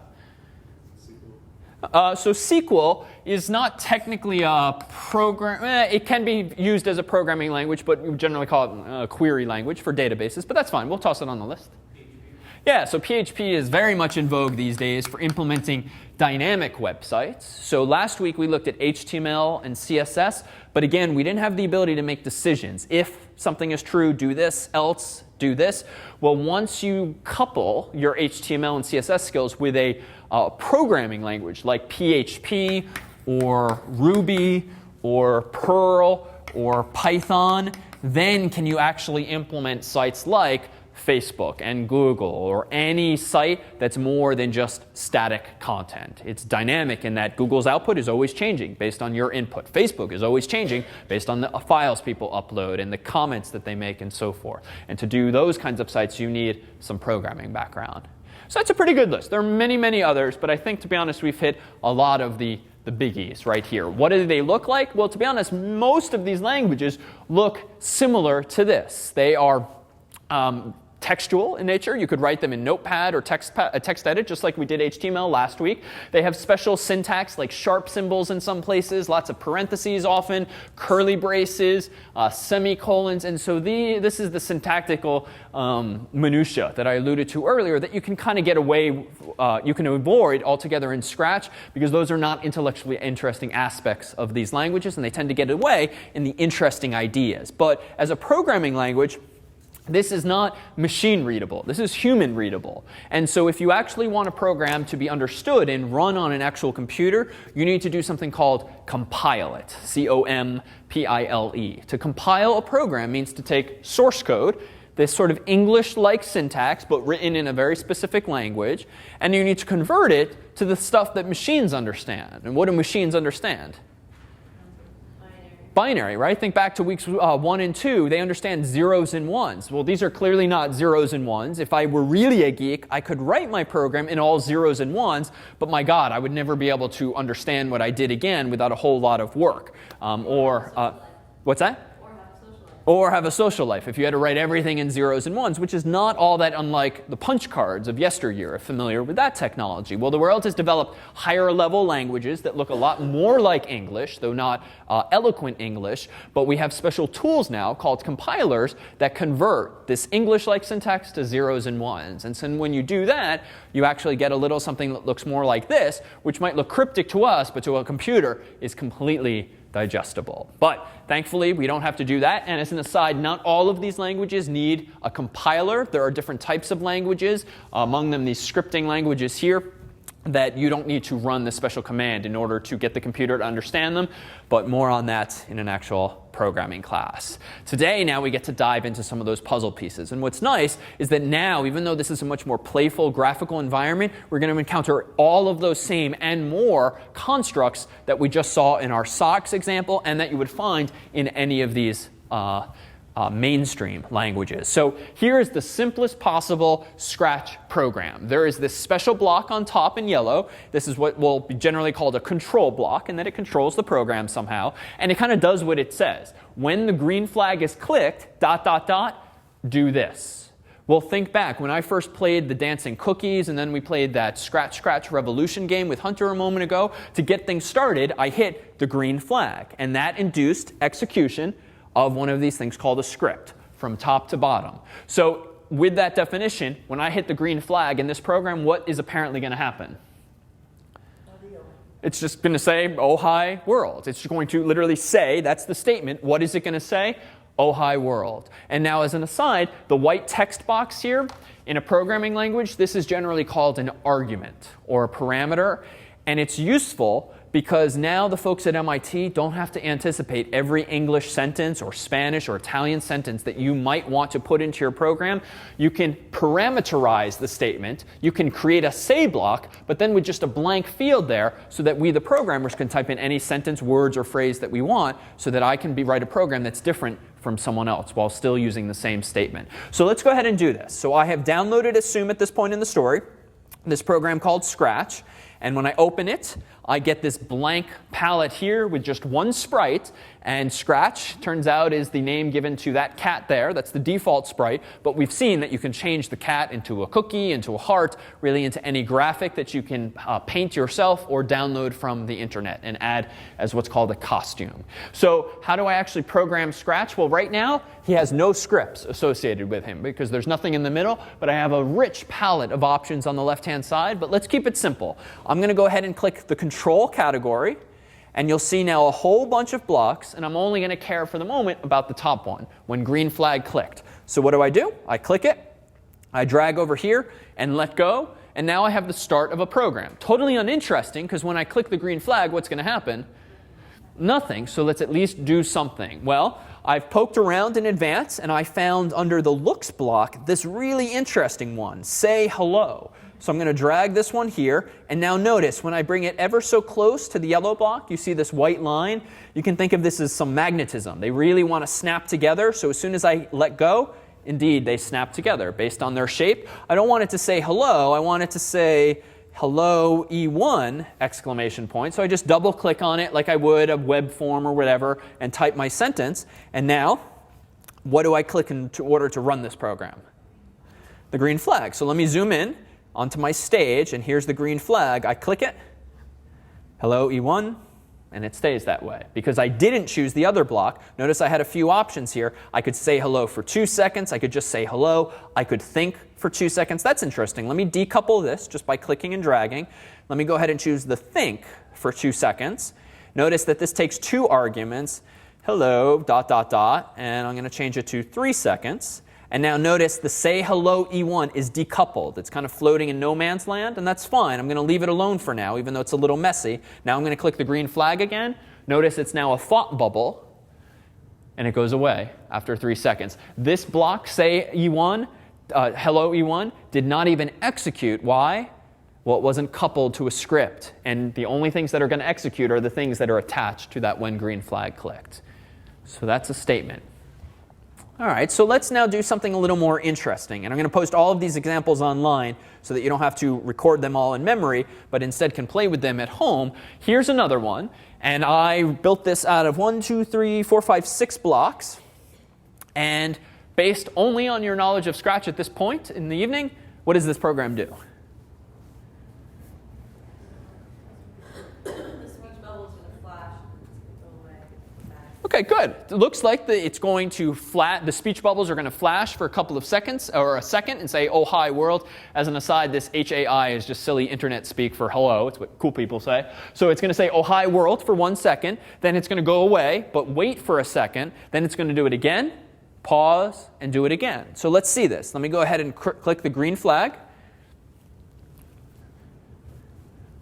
So SQL is not technically a program. It can be used as a programming language, but we generally call it a query language for databases. But that's fine. We'll toss it on the list. Yeah, so PHP is very much in vogue these days for implementing dynamic websites. So last week we looked at HTML and CSS. But again, we didn't have the ability to make decisions. If something is true, do this. Else, do this. Well, once you couple your HTML and CSS skills with a programming language like PHP or Ruby or Perl or Python, then can you actually implement sites like Facebook and Google, or any site that's more than just static content. It's dynamic in that Google's output is always changing based on your input. Facebook is always changing based on the files people upload and the comments that they make and so forth. And to do those kinds of sites, you need some programming background. So that's a pretty good list. There are many, many others, but I think, to be honest, we've hit a lot of the biggies right here. What do they look like? Well, to be honest, most of these languages look similar to this. They are textual in nature. You could write them in Notepad or TextEdit, just like we did HTML last week. They have special syntax like sharp symbols in some places, lots of parentheses often, curly braces, semicolons. And so this is the syntactical minutia that I alluded to earlier that you can kind of get away, you can avoid altogether in Scratch, because those are not intellectually interesting aspects of these languages, and they tend to get away in the interesting ideas. But as a programming language, this is not machine readable. This is human readable. And so if you actually want a program to be understood and run on an actual computer, you need to do something called compile it, C-O-M-P-I-L-E. To compile a program means to take source code, this sort of English-like syntax, but written in a very specific language, and you need to convert it to the stuff that machines understand. And what do machines understand? Binary, right? Think back to weeks 1 and 2. They understand zeros and ones. Well, these are clearly not zeros and ones. If I were really a geek, I could write my program in all zeros and ones, but my God, I would never be able to understand what I did again without a whole lot of work. What's that? Or have a social life if you had to write everything in zeros and ones, which is not all that unlike the punch cards of yesteryear, if familiar with that technology. Well, the world has developed higher level languages that look a lot more like English, though not eloquent English, but we have special tools now called compilers that convert this English-like syntax to zeros and ones. And so when you do that, you actually get a little something that looks more like this, which might look cryptic to us, but to a computer is completely digestible. But thankfully, we don't have to do that. And as an aside, not all of these languages need a compiler. There are different types of languages, among them these scripting languages here, that you don't need to run this special command in order to get the computer to understand them. But more on that in an actual programming class. Today, now we get to dive into some of those puzzle pieces. And what's nice is that now, even though this is a much more playful graphical environment, we're going to encounter all of those same and more constructs that we just saw in our socks example and that you would find in any of these mainstream languages. So here is the simplest possible Scratch program. There is this special block on top in yellow. This is what will be generally called a control block, and then it controls the program somehow. And it kind of does what it says. When the green flag is clicked, ... do this. Well, think back. When I first played the Dancing Cookies, and then we played that Scratch Scratch Revolution game with Hunter a moment ago, to get things started, I hit the green flag. And that induced execution of one of these things called a script from top to bottom. So with that definition, when I hit the green flag in this program, what is apparently going to happen? It's just going to say, oh, hi, world. It's going to literally say, that's the statement. What is it going to say? Oh, hi, world. And now as an aside, the white text box here, in a programming language, this is generally called an argument or a parameter. And it's useful because now the folks at MIT don't have to anticipate every English sentence or Spanish or Italian sentence that you might want to put into your program. You can parameterize the statement. You can create a say block, but then with just a blank field there so that we, the programmers, can type in any sentence, words, or phrase that we want so that I can write a program that's different from someone else while still using the same statement. So let's go ahead and do this. So I have downloaded, assume at this point in the story, this program called Scratch. And when I open it, I get this blank palette here with just one sprite. And Scratch, turns out, is the name given to that cat there. That's the default sprite. But we've seen that you can change the cat into a cookie, into a heart, really into any graphic that you can paint yourself or download from the internet and add as what's called a costume. So how do I actually program Scratch? Well, right now, he has no scripts associated with him because there's nothing in the middle. But I have a rich palette of options on the left-hand side. But let's keep it simple. I'm going to go ahead and click the control category. And you'll see now a whole bunch of blocks, and I'm only going to care for the moment about the top one, when green flag clicked. So what do? I click it, I drag over here, and let go, and now I have the start of a program. Totally uninteresting, because when I click the green flag, what's going to happen? Nothing, so let's at least do something. Well, I've poked around in advance, and I found under the looks block this really interesting one, say hello. So I'm going to drag this one here. And now notice, when I bring it ever so close to the yellow block, you see this white line. You can think of this as some magnetism. They really want to snap together. So as soon as I let go, indeed, they snap together based on their shape. I don't want it to say hello. I want it to say hello E1 exclamation point. So I just double click on it like I would a web form or whatever and type my sentence. And now, what do I click in order to run this program? The green flag. So let me zoom in onto my stage, and here's the green flag. I click it, hello E1, and it stays that way. Because I didn't choose the other block, notice I had a few options here. I could say hello for 2 seconds. I could just say hello. I could think for 2 seconds. That's interesting. Let me decouple this just by clicking and dragging. Let me go ahead and choose the think for 2 seconds. Notice that this takes 2 arguments, hello, ... and I'm going to change it to 3 seconds. And now notice the say hello E1 is decoupled. It's kind of floating in no man's land, and that's fine. I'm going to leave it alone for now, even though it's a little messy. Now I'm going to click the green flag again. Notice it's now a thought bubble. and it goes away after 3 seconds. This block, say E1, hello E1, did not even execute. Why? Well, it wasn't coupled to a script. And the only things that are going to execute are the things that are attached to that when green flag clicked. So that's a statement. All right, so let's now do something a little more interesting. And I'm going to post all of these examples online so that you don't have to record them all in memory, but instead can play with them at home. Here's another one. And I built this out of 1, 2, 3, 4, 5, 6 blocks. And based only on your knowledge of Scratch at this point in the evening, what does this program do? OK, good. It looks like it's going to the speech bubbles are going to flash for a couple of seconds or a second and say, oh, hi, world. As an aside, this HAI is just silly internet speak for hello. It's what cool people say. So it's going to say, oh, hi, world for 1 second. Then it's going to go away, but wait for a second. Then it's going to do it again, pause, and do it again. So let's see this. Let me go ahead and click the green flag.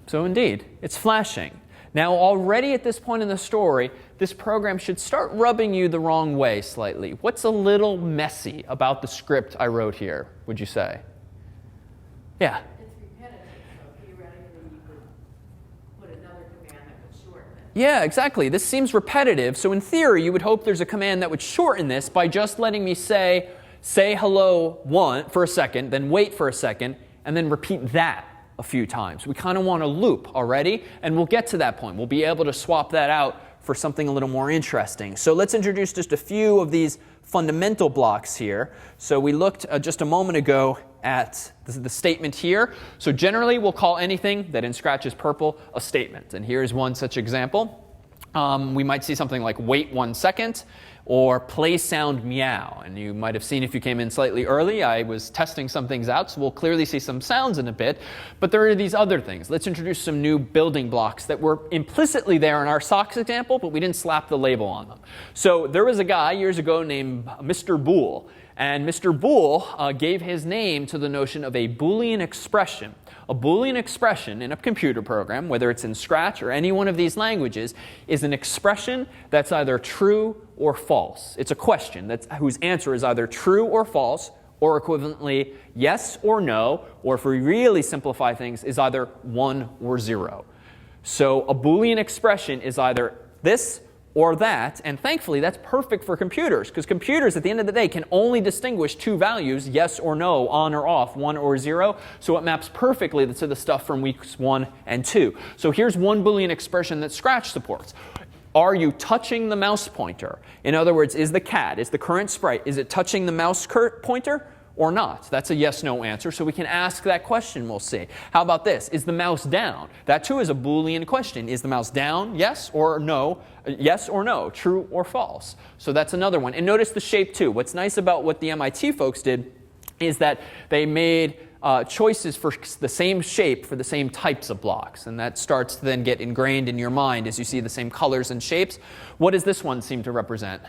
So indeed, it's flashing. Now, already at this point in the story, this program should start rubbing you the wrong way slightly. What's a little messy about the script I wrote here, would you say? Yeah?
It's repetitive, so theoretically you could put another command that would shorten it.
Yeah, exactly. This seems repetitive. So in theory, you would hope there's a command that would shorten this by just letting me say hello for a second, then wait for a second, and then repeat that a few times. We kind of want a loop already, and we'll get to that point. We'll be able to swap that out for something a little more interesting. So let's introduce just a few of these fundamental blocks here. So we looked just a moment ago at the statement here. So generally, we'll call anything that in Scratch is purple a statement. And here's one such example. We might see something like wait 1 second or play sound meow. And you might have seen if you came in slightly early, I was testing some things out, so we'll clearly see some sounds in a bit. But there are these other things. Let's introduce some new building blocks that were implicitly there in our socks example, but we didn't slap the label on them. So there was a guy years ago named Mr. Boole. And Mr. Boole gave his name to the notion of a Boolean expression. A Boolean expression in a computer program, whether it's in Scratch or any one of these languages, is an expression that's either true or false. It's a question whose answer is either true or false, or equivalently yes or no, or if we really simplify things, is either 1 or 0. So a Boolean expression is either this or that, and thankfully that's perfect for computers, because computers at the end of the day can only distinguish 2 values, yes or no, on or off, 1 or 0, so it maps perfectly to the stuff from weeks 1 and 2. So here's one Boolean expression that Scratch supports. Are you touching the mouse pointer? In other words, is the current sprite, is it touching the mouse pointer or not? That's a yes-no answer, so we can ask that question, we'll see. How about this? Is the mouse down? That too is a Boolean question. Is the mouse down? Yes or no? Yes or no? True or false? So that's another one. And notice the shape too. What's nice about what the MIT folks did is that they made choices for the same shape for the same types of blocks. And that starts to then get ingrained in your mind as you see the same colors and shapes. What does this one seem to represent?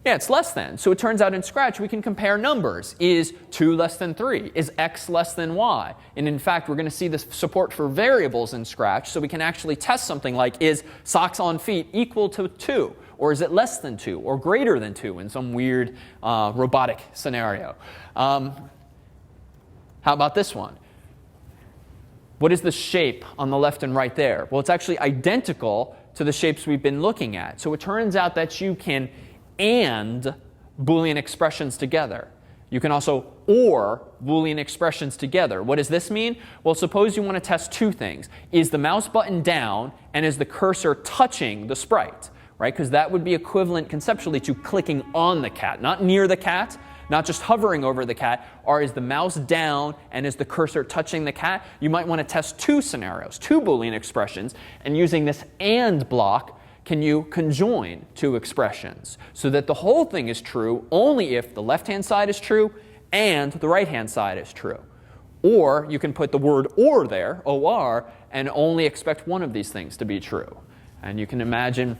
Yeah, it's less than. So it turns out in Scratch we can compare numbers. Is 2 less than 3? Is x less than y? And in fact, we're going to see this support for variables in Scratch, so we can actually test something like, is socks on feet equal to 2? Or is it less than 2? Or greater than 2 in some weird robotic scenario? How about this one? What is the shape on the left and right there? Well, it's actually identical to the shapes we've been looking at. So it turns out that you can and Boolean expressions together. You can also or Boolean expressions together. What does this mean? Well, suppose you want to test 2 things. Is the mouse button down and is the cursor touching the sprite? Right? Because that would be equivalent conceptually to clicking on the cat, not near the cat, not just hovering over the cat. Or is the mouse down and is the cursor touching the cat? You might want to test 2 scenarios, 2 Boolean expressions, and using this and block, can you conjoin 2 expressions so that the whole thing is true only if the left-hand side is true and the right-hand side is true? Or you can put the word or there, or, and only expect one of these things to be true. And you can imagine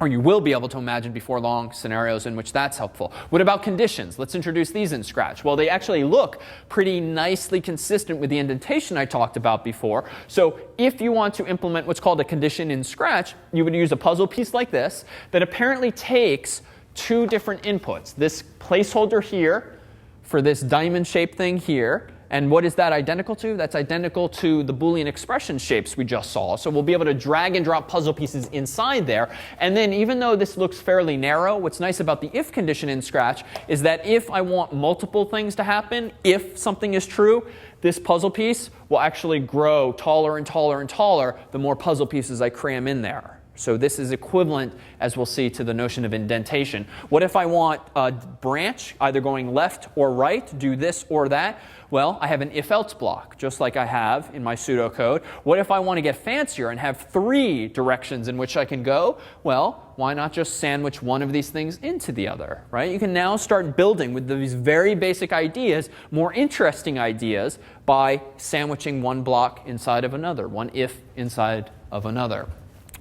or you will be able to imagine before long scenarios in which that's helpful. What about conditions? Let's introduce these in Scratch. Well, they actually look pretty nicely consistent with the indentation I talked about before. So if you want to implement what's called a condition in Scratch, you would use a puzzle piece like this that apparently takes two different inputs. This placeholder here for this diamond-shaped thing here. And what is that identical to? That's identical to the Boolean expression shapes we just saw. So we'll be able to drag and drop puzzle pieces inside there. And then even though this looks fairly narrow, what's nice about the if condition in Scratch is that if I want multiple things to happen, if something is true, this puzzle piece will actually grow taller and taller and taller the more puzzle pieces I cram in there. So this is equivalent, as we'll see, to the notion of indentation. What if I want a branch either going left or right, do this or that? Well, I have an if-else block, just like I have in my pseudocode. What if I want to get fancier and have 3 directions in which I can go? Well, why not just sandwich one of these things into the other, right? You can now start building with these very basic ideas, more interesting ideas, by sandwiching one block inside of another, one if inside of another.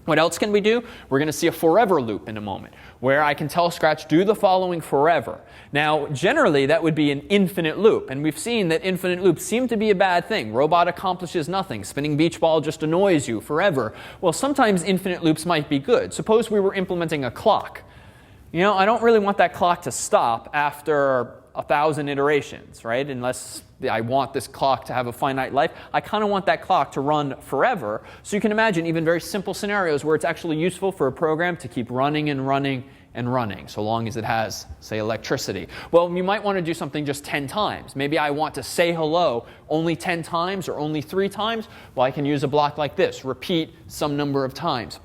What else can we do? We're going to see a forever loop in a moment, where I can tell Scratch, do the following forever. Now, generally, that would be an infinite loop. And we've seen that infinite loops seem to be a bad thing. Robot accomplishes nothing. Spinning beach ball just annoys you forever. Well, sometimes infinite loops might be good. Suppose we were implementing a clock. You know, I don't really want that clock to stop after 1,000 iterations, right? Unless I want this clock to have a finite life. I kind of want that clock to run forever. So you can imagine even very simple scenarios where it's actually useful for a program to keep running and running and running, so long as it has, say, electricity. Well, you might want to do something just 10 times. Maybe I want to say hello only 10 times or only 3 times. Well, I can use a block like this, repeat some number of times.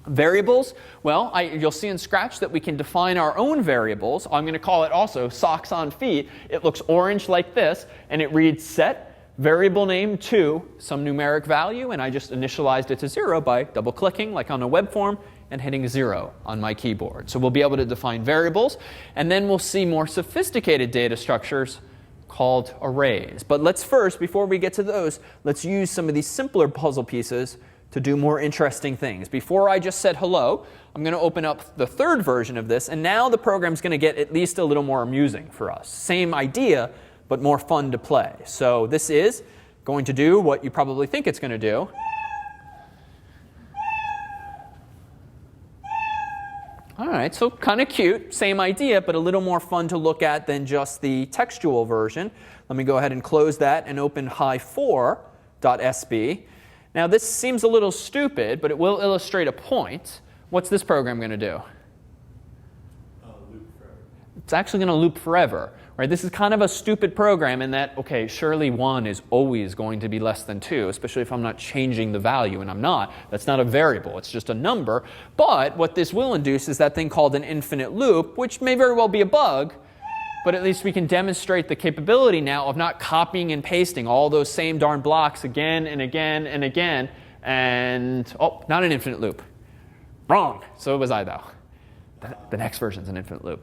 Variables, well, you'll see in Scratch that we can define our own variables. I'm going to call it also socks on feet. It looks orange like this, and it reads set variable name to some numeric value, and I just initialized it to 0 by double-clicking, like on a web form, and hitting 0 on my keyboard. So we'll be able to define variables, and then we'll see more sophisticated data structures called arrays. But let's first, before we get to those, let's use some of these simpler puzzle pieces to do more interesting things. Before I just said hello, I'm going to open up the third version of this, and now the program's going to get at least a little more amusing for us. Same idea, but more fun to play. So this is going to do what you probably think it's going to do. All right, so kind of cute, same idea, but a little more fun to look at than just the textual version. Let me go ahead and close that and open hi4.sb. Now, this seems a little stupid, but it will illustrate a point. What's this program going to do?
Loop forever.
It's actually going to loop forever. Right? This is kind of a stupid program in that, OK, surely 1 is always going to be less than 2, especially if I'm not changing the value, and I'm not. That's not a variable. It's just a number. But what this will induce is that thing called an infinite loop, which may very well be a bug. But at least we can demonstrate the capability now of not copying and pasting all those same darn blocks again and again and again. And, oh, not an infinite loop. Wrong. So was I, though. The next version's an infinite loop.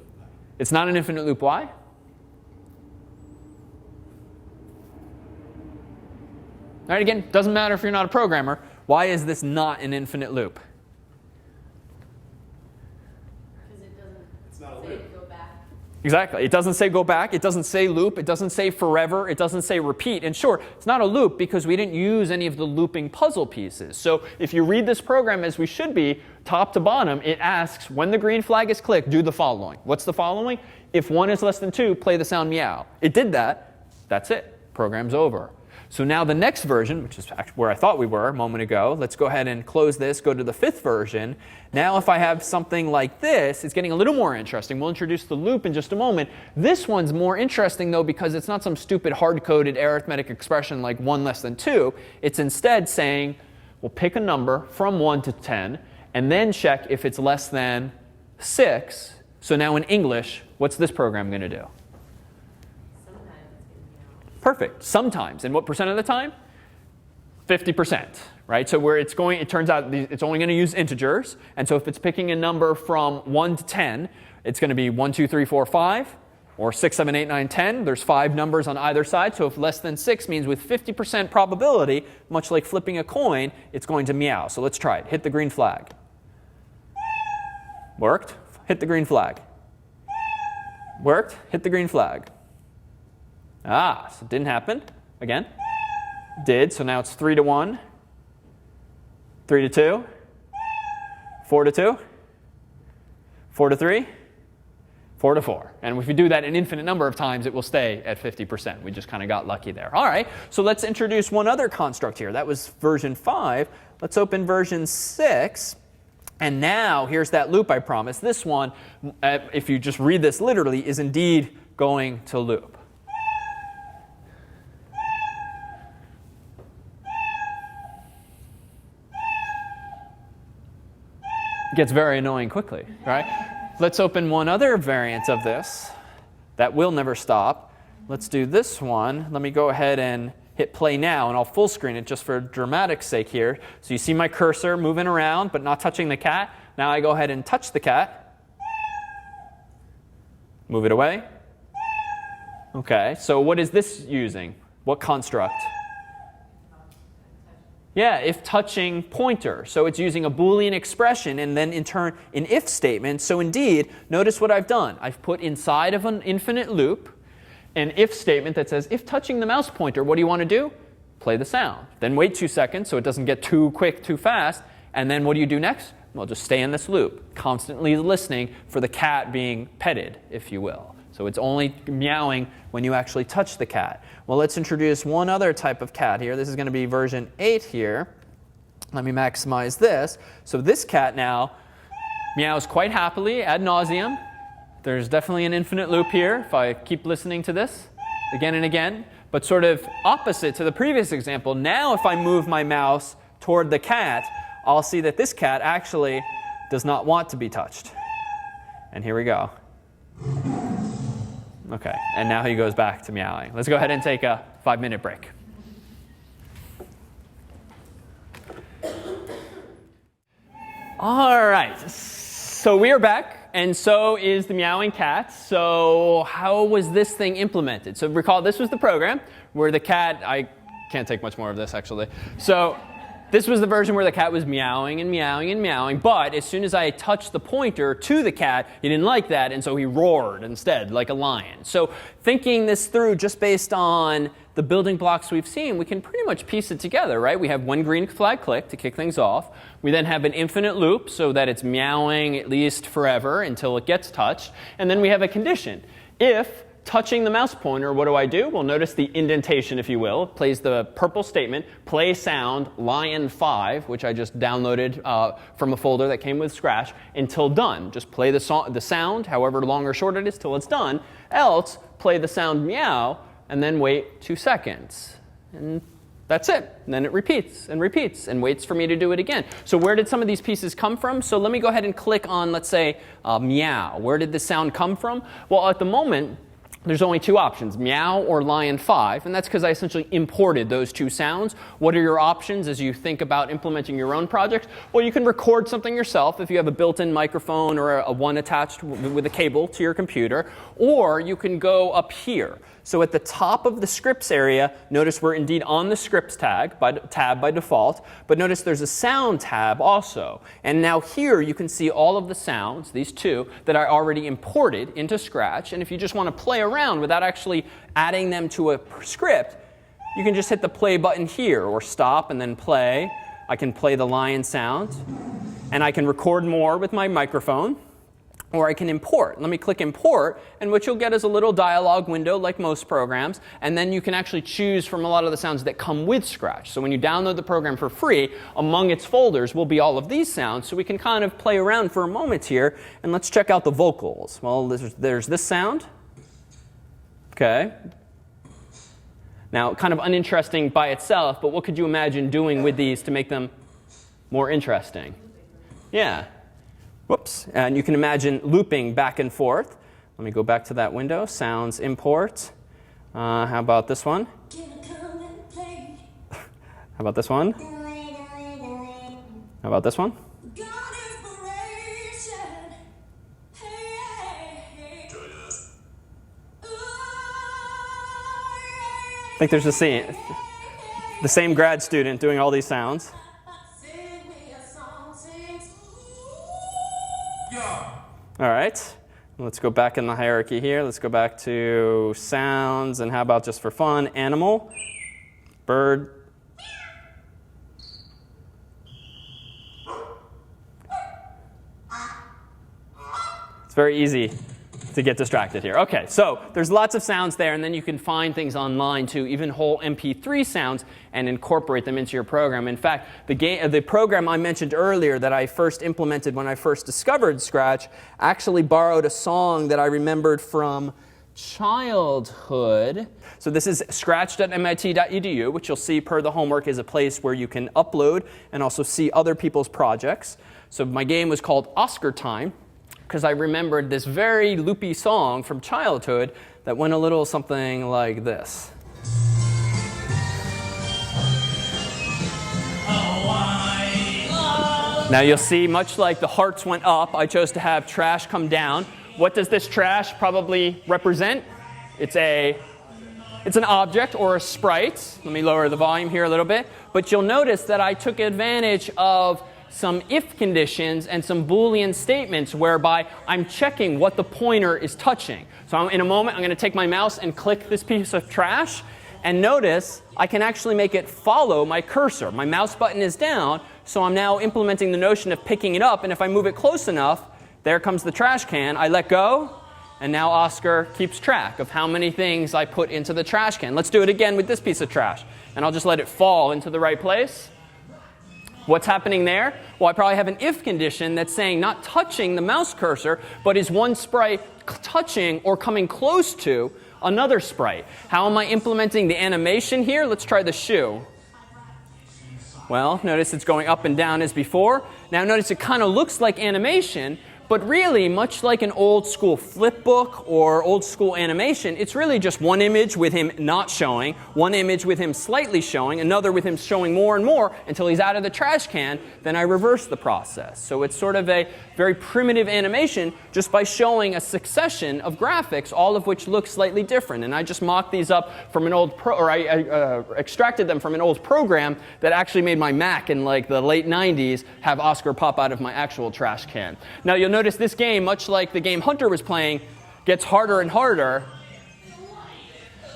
It's not an infinite loop. Why? All right, again, doesn't matter if you're not a programmer. Why is this not an infinite loop?
Because it doesn't
It's not a
say
loop.
go back.
Exactly. It doesn't say go back. It doesn't say loop. It doesn't say forever. It doesn't say repeat. And sure, it's not a loop because we didn't use any of the looping puzzle pieces. So if you read this program as we should be, top to bottom, it asks, when the green flag is clicked, do the following. What's the following? If 1 is less than 2, play the sound meow. It did that. That's it. Program's over. So now the next version, which is actually where I thought we were a moment ago, let's go ahead and close this, go to the 5th version. Now if I have something like this, it's getting a little more interesting. We'll introduce the loop in just a moment. This one's more interesting, though, because it's not some stupid hard-coded arithmetic expression like 1 less than 2. It's instead saying, we'll pick a number from 1 to 10, and then check if it's less than 6. So now in English, what's this program going to do? Perfect. Sometimes. And what percent of the time? 50%. Right? So where it's going, it turns out it's only going to use integers. And so if it's picking a number from 1 to 10, it's going to be 1, 2, 3, 4, 5, or 6, 7, 8, 9, 10. There's 5 numbers on either side. So if less than 6 means with 50% probability, much like flipping a coin, it's going to meow. So let's try it. Hit the green flag. Worked. Hit the green flag. Worked. Hit the green flag. Ah, so it didn't happen. Again. Did. So now it's 3 to 1. 3 to 2. 4 to 2. 4 to 3. 4 to 4. And if we do that an infinite number of times, it will stay at 50%. We just kind of got lucky there. All right, so let's introduce one other construct here. That was version 5. Let's open version 6. And now, here's that loop I promised. This one, if you just read this literally, is indeed going to loop. It gets very annoying quickly, right? Let's open one other variant of this that will never stop. Let's do this one. Let me go ahead and hit play now, and I'll full screen it just for dramatic sake here. So you see my cursor moving around, but not touching the cat. Now I go ahead and touch the cat. Move it away. OK, so what is this using? What construct? Yeah, if touching pointer. So it's using a Boolean expression and then in turn an if statement. So indeed, notice what I've done. I've put inside of an infinite loop an if statement that says, if touching the mouse pointer, what do you want to do? Play the sound. Then wait 2 seconds so it doesn't get too quick, too fast. And then what do you do next? Well, just stay in this loop, constantly listening for the cat being petted, if you will. So it's only meowing when you actually touch the cat. Well, let's introduce one other type of cat here. This is going to be version 8 here. Let me maximize this. So this cat now meows quite happily, ad nauseum. There's definitely an infinite loop here if I keep listening to this again and again. But sort of opposite to the previous example, now if I move my mouse toward the cat, I'll see that this cat actually does not want to be touched. And here we go. OK, and now he goes back to meowing. Let's go ahead and take a 5-minute break. All right, so we are back. And so is the meowing cat. So how was this thing implemented? So recall, this was the program where the cat, I can't take much more of this, actually. So this was the version where the cat was meowing and meowing and meowing. But as soon as I touched the pointer to the cat, he didn't like that. And so he roared instead, like a lion. So thinking this through just based on the building blocks we've seen, we can pretty much piece it together, right? We have one green flag click to kick things off. We then have an infinite loop so that it's meowing at least forever until it gets touched. And then we have a condition. If touching the mouse pointer, what do? Well, notice the indentation, if you will. It plays the purple statement, play sound lion 5, which I just downloaded from a folder that came with Scratch, until done. Just play the sound, however long or short it is, till it's done. Else, play the sound meow, and then wait 2 seconds. And that's it. And then it repeats and repeats and waits for me to do it again. So where did some of these pieces come from? So let me go ahead and click on, let's say, meow. Where did the sound come from? Well, at the moment, there's only 2 options, meow or lion 5. And that's because I essentially imported those 2 sounds. What are your options as you think about implementing your own projects? Well, you can record something yourself if you have a built-in microphone or a one attached with a cable to your computer. Or you can go up here. So at the top of the scripts area, notice we're indeed on the scripts tab by default. But notice there's a sound tab also. And now here you can see all of the sounds, these 2, that I already imported into Scratch. And if you just want to play around without actually adding them to a script, you can just hit the play button here or stop and then play. I can play the lion sound. And I can record more with my microphone. Or I can import. Let me click import, and what you'll get is a little dialog window like most programs, and then you can actually choose from a lot of the sounds that come with Scratch. So when you download the program for free, among its folders will be all of these sounds, so we can kind of play around for a moment here, and let's check out the vocals. Well, there's this sound. OK. Now, kind of uninteresting by itself, but what could you imagine doing with these to make them more interesting? Yeah. Whoops. And you can imagine looping back and forth. Let me go back to that window. Sounds import. How about this one? How about this one? How about this one? I think there's the same grad student doing all these sounds.
Yeah.
All right. Let's go back in the hierarchy here. Let's go back to sounds, and how about just for fun, animal, bird. It's very easy to get distracted here. Okay, so there's lots of sounds there, and then you can find things online too, even whole MP3 sounds, and incorporate them into your program. In fact, the program I mentioned earlier that I first implemented when I first discovered Scratch actually borrowed a song that I remembered from childhood. So this is scratch.mit.edu, which you'll see per the homework is a place where you can upload and also see other people's projects. So my game was called Oscar Time, because I remembered this very loopy song from childhood that went a little something like this. Now you'll see, much like the hearts went up, I chose to have trash come down. What does this trash probably represent? It's an object or a sprite. Let me lower the volume here a little bit. But you'll notice that I took advantage of some if conditions and some Boolean statements whereby I'm checking what the pointer is touching. So in a moment, I'm going to take my mouse and click this piece of trash. And notice I can actually make it follow my cursor. My mouse button is down, so I'm now implementing the notion of picking it up. And if I move it close enough, there comes the trash can. I let go, and now Oscar keeps track of how many things I put into the trash can. Let's do it again with this piece of trash. And I'll just let it fall into the right place. What's happening there? Well, I probably have an if condition that's saying not touching the mouse cursor, but is one sprite touching or coming close to another sprite. How am I implementing the animation here? Let's try the shoe. Well, notice it's going up and down as before. Now notice it kind of looks like animation, but really, much like an old school flip book or old school animation, it's really just one image with him not showing, one image with him slightly showing, another with him showing more and more until he's out of the trash can. Then I reverse the process. So it's sort of a very primitive animation just by showing a succession of graphics, all of which look slightly different. And I just mocked these up from an old I extracted them from an old program that actually made my Mac in like the late 90s have Oscar pop out of my actual trash can. Now you'll notice this game, much like the game Hunter was playing, gets harder and harder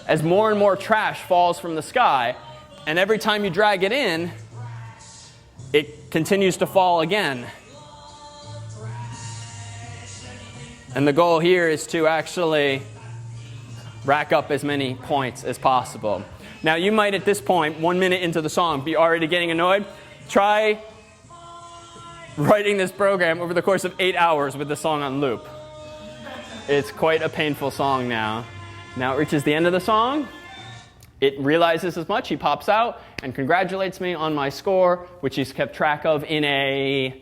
as more and more trash falls from the sky. And every time you drag it in, it continues to fall again. And the goal here is to actually rack up as many points as possible. Now you might at this point, 1 minute into the song, be already getting annoyed. Try writing this program over the course of 8 hours with the song on loop. It's quite a painful song now. Now it reaches the end of the song. It realizes as much. He pops out and congratulates me on my score, which he's kept track of in a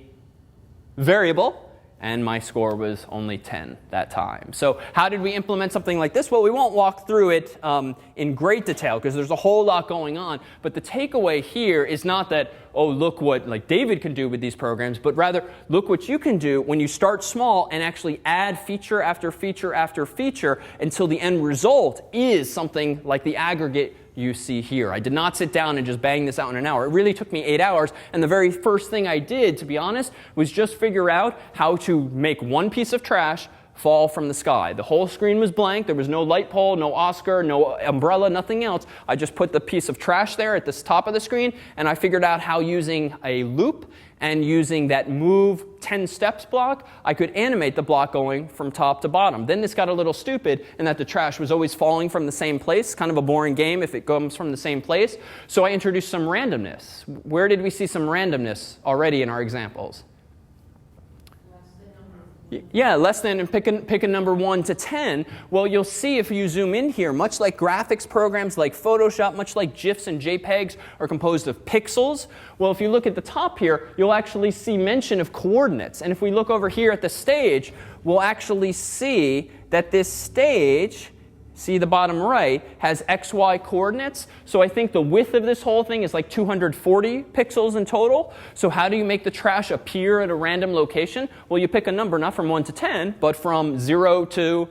variable. And my score was only 10 that time. So how did we implement something like this? Well, we won't walk through it in great detail because there's a whole lot going on. But the takeaway here is not that, oh, look what like David can do with these programs, but rather look what you can do when you start small and actually add feature after feature after feature until the end result is something like the aggregate you see here. I did not sit down and just bang this out in an hour. It really took me 8 hours. And the very first thing I did, to be honest, was just figure out how to make one piece of trash fall from the sky. The whole screen was blank. There was no light pole, no Oscar, no umbrella, nothing else. I just put the piece of trash there at the top of the screen, and I figured out how using a loop and using that move 10 steps block, I could animate the block going from top to bottom. Then this got a little stupid in that the trash was always falling from the same place. Kind of a boring game if it comes from the same place. So I introduced some randomness. Where did we see some randomness already in our examples? Yeah, less than, and pick a number 1 to 10. Well, you'll see if you zoom in here, much like graphics programs like Photoshop, much like GIFs and JPEGs are composed of pixels. Well, if you look at the top here, you'll actually see mention of coordinates. And if we look over here at the stage, we'll actually see that this stage, see the bottom right, has XY coordinates. So I think the width of this whole thing is like 240 pixels in total. So how do you make the trash appear at a random location? Well, you pick a number not from 1 to 10, but from 0 to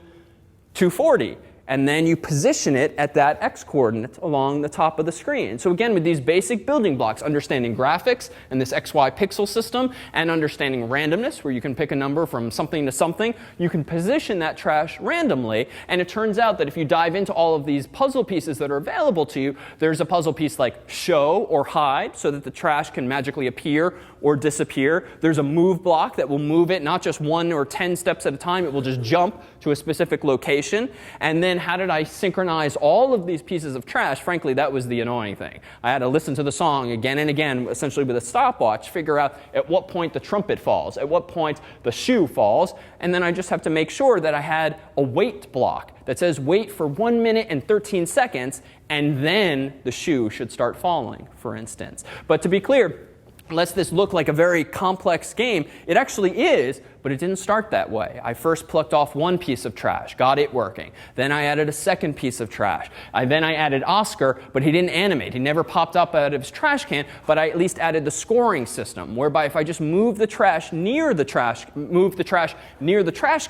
240. and then you position it at that x-coordinate along the top of the screen. So again, with these basic building blocks, understanding graphics and this XY pixel system, and understanding randomness, where you can pick a number from something to something, you can position that trash randomly. And it turns out that if you dive into all of these puzzle pieces that are available to you, there's a puzzle piece like show or hide, so that the trash can magically appear or disappear. There's a move block that will move it not just 1 or 10 steps at a time, it will just jump to a specific location. And then how did I synchronize all of these pieces of trash? Frankly, that was the annoying thing. I had to listen to the song again and again, essentially with a stopwatch, figure out at what point the trumpet falls, at what point the shoe falls, and then I just have to make sure that I had a wait block that says wait for 1 minute and 13 seconds, and then the shoe should start falling, for instance. But to be clear, lest this look like a very complex game, it actually is, but it didn't start that way. I first plucked off one piece of trash, got it working. Then I added a second piece of trash. Then I added Oscar, but he didn't animate. He never popped up out of his trash can, but I at least added the scoring system, whereby if I just move the trash near the trash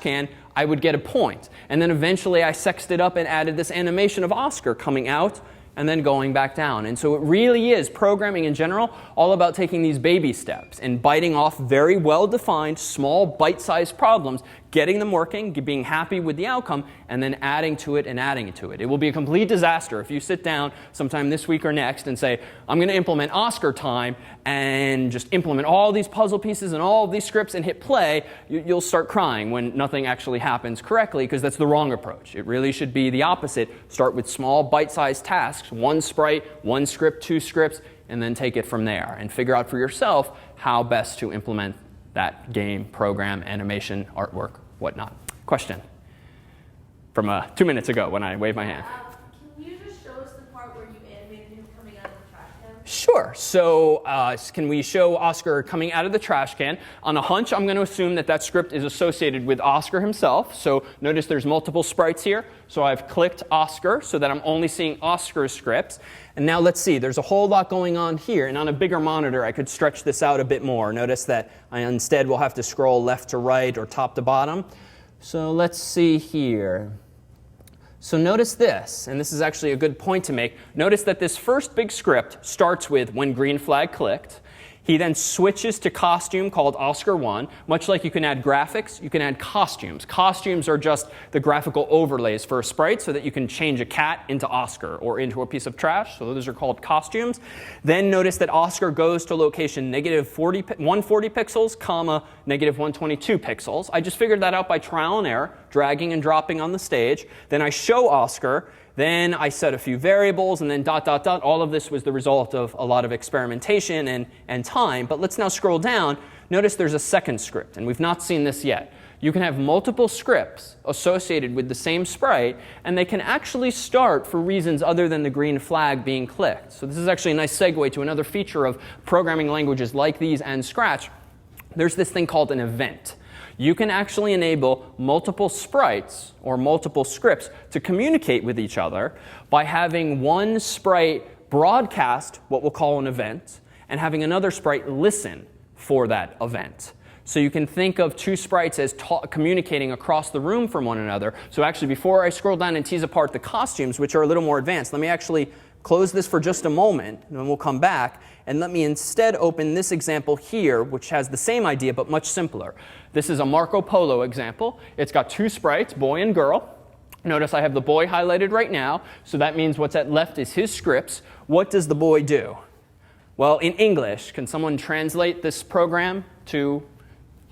can, I would get a point. And then eventually I sexed it up and added this animation of Oscar coming out and then going back down. And so it really is, programming in general, all about taking these baby steps and biting off very well-defined, small, bite-sized problems, getting them working, being happy with the outcome, and then adding to it and adding to it. It will be a complete disaster if you sit down sometime this week or next and say, I'm going to implement Oscar time and just implement all these puzzle pieces and all of these scripts and hit play. You'll start crying when nothing actually happens correctly, because that's the wrong approach. It really should be the opposite. Start with small, bite-sized tasks, 1 sprite, 1 script, 2 scripts, and then take it from there and figure out for yourself how best to implement that game, program, animation, artwork, whatnot. Question from 2 minutes ago when I waved my hand.
Can you just show us the part where you animated him coming out of the trash can?
Sure. So can we show Oscar coming out of the trash can? On a hunch, I'm going to assume that that script is associated with Oscar himself. So notice there's multiple sprites here. So I've clicked Oscar so that I'm only seeing Oscar's scripts. And now let's see. There's a whole lot going on here. And on a bigger monitor, I could stretch this out a bit more. Notice that I instead will have to scroll left to right or top to bottom. So let's see here. So notice this, and this is actually a good point to make. Notice that this first big script starts with when green flag clicked. He then switches to costume called Oscar 1. Much like you can add graphics, you can add costumes. Costumes are just the graphical overlays for a sprite so that you can change a cat into Oscar or into a piece of trash. So those are called costumes. Then notice that Oscar goes to location -140 pixels, comma, -122 pixels. I just figured that out by trial and error, dragging and dropping on the stage. Then I show Oscar. Then I set a few variables, and then ... All of this was the result of a lot of experimentation and time. But let's now scroll down. Notice there's a second script, and we've not seen this yet. You can have multiple scripts associated with the same sprite, and they can actually start for reasons other than the green flag being clicked. So this is actually a nice segue to another feature of programming languages like these and Scratch. There's this thing called an event. You can actually enable multiple sprites or multiple scripts to communicate with each other by having one sprite broadcast what we'll call an event and having another sprite listen for that event. So you can think of 2 sprites as communicating across the room from one another. So actually, before I scroll down and tease apart the costumes, which are a little more advanced, let me actually close this for just a moment, and then we'll come back. And let me instead open this example here, which has the same idea but much simpler. This is a Marco Polo example. It's got 2 sprites, boy and girl. Notice I have the boy highlighted right now, so that means what's at left is his scripts. What does the boy do? Well, in English, can someone translate this program to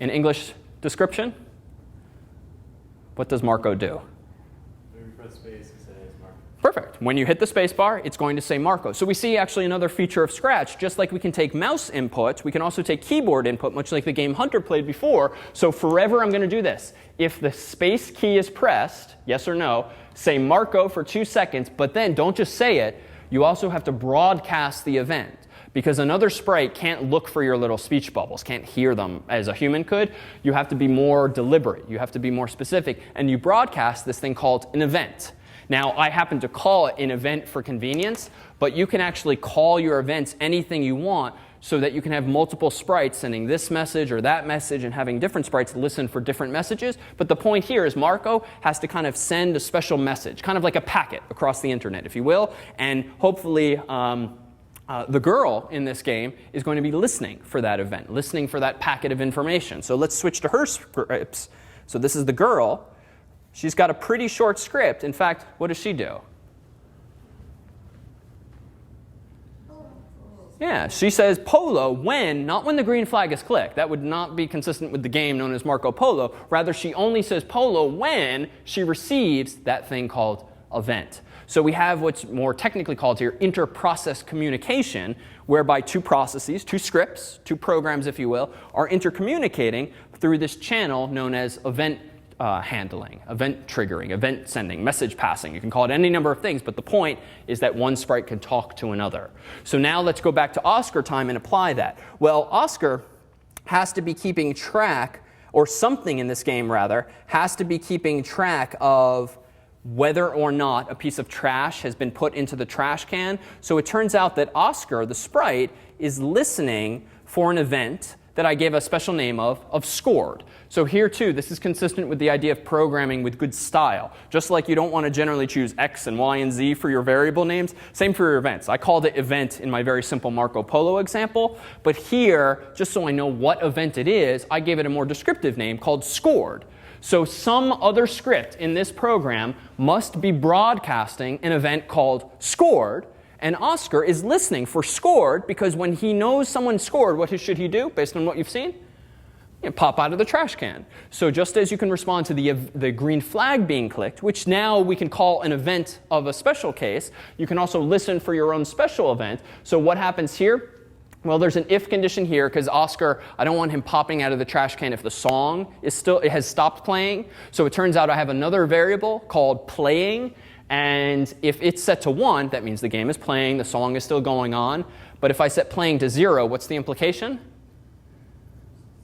an English description? What does Marco do?
When you press space, it says Marco.
Perfect. When you hit the space bar, it's going to say Marco. So we see actually another feature of Scratch. Just like we can take mouse input, we can also take keyboard input, much like the game Hunter played before. So forever I'm going to do this. If the space key is pressed, yes or no, say Marco for 2 seconds, but then don't just say it. You also have to broadcast the event. Because another sprite can't look for your little speech bubbles, can't hear them as a human could. You have to be more deliberate. You have to be more specific. And you broadcast this thing called an event. Now, I happen to call it an event for convenience, but you can actually call your events anything you want so that you can have multiple sprites sending this message or that message and having different sprites listen for different messages. But the point here is Marco has to kind of send a special message, kind of like a packet across the internet, if you will. And hopefully the girl in this game is going to be listening for that event, listening for that packet of information. So let's switch to her scripts. So this is the girl. She's got a pretty short script. In fact, what does she do? Yeah, she says polo when, not when the green flag is clicked. That would not be consistent with the game known as Marco Polo. Rather, she only says polo when she receives that thing called event. So we have what's more technically called here inter-process communication, whereby two processes, two scripts, two programs, if you will, are intercommunicating through this channel known as event handling, event triggering, event sending, message passing. You can call it any number of things, but the point is that one sprite can talk to another. So now let's go back to Oscar time and apply that. Well, Oscar has to be keeping track, or something in this game rather, has to be keeping track of whether or not a piece of trash has been put into the trash can. So it turns out that Oscar, the sprite, is listening for an event that I gave a special name of scored. So here too, this is consistent with the idea of programming with good style. Just like you don't want to generally choose X and Y and Z for your variable names, same for your events. I called it event in my very simple Marco Polo example. But here, just so I know what event it is, I gave it a more descriptive name called scored. So some other script in this program must be broadcasting an event called scored. And Oscar is listening for scored because when he knows someone scored, what should he do based on what you've seen? Pop out of the trash can. So just as you can respond to the green flag being clicked, which now we can call an event of a special case, you can also listen for your own special event. So what happens here? Well, there's an if condition here because Oscar, I don't want him popping out of the trash can if the song it has stopped playing. So it turns out I have another variable called playing. And if it's set to 1, that means the game is playing, the song is still going on. But if I set playing to 0, what's the implication?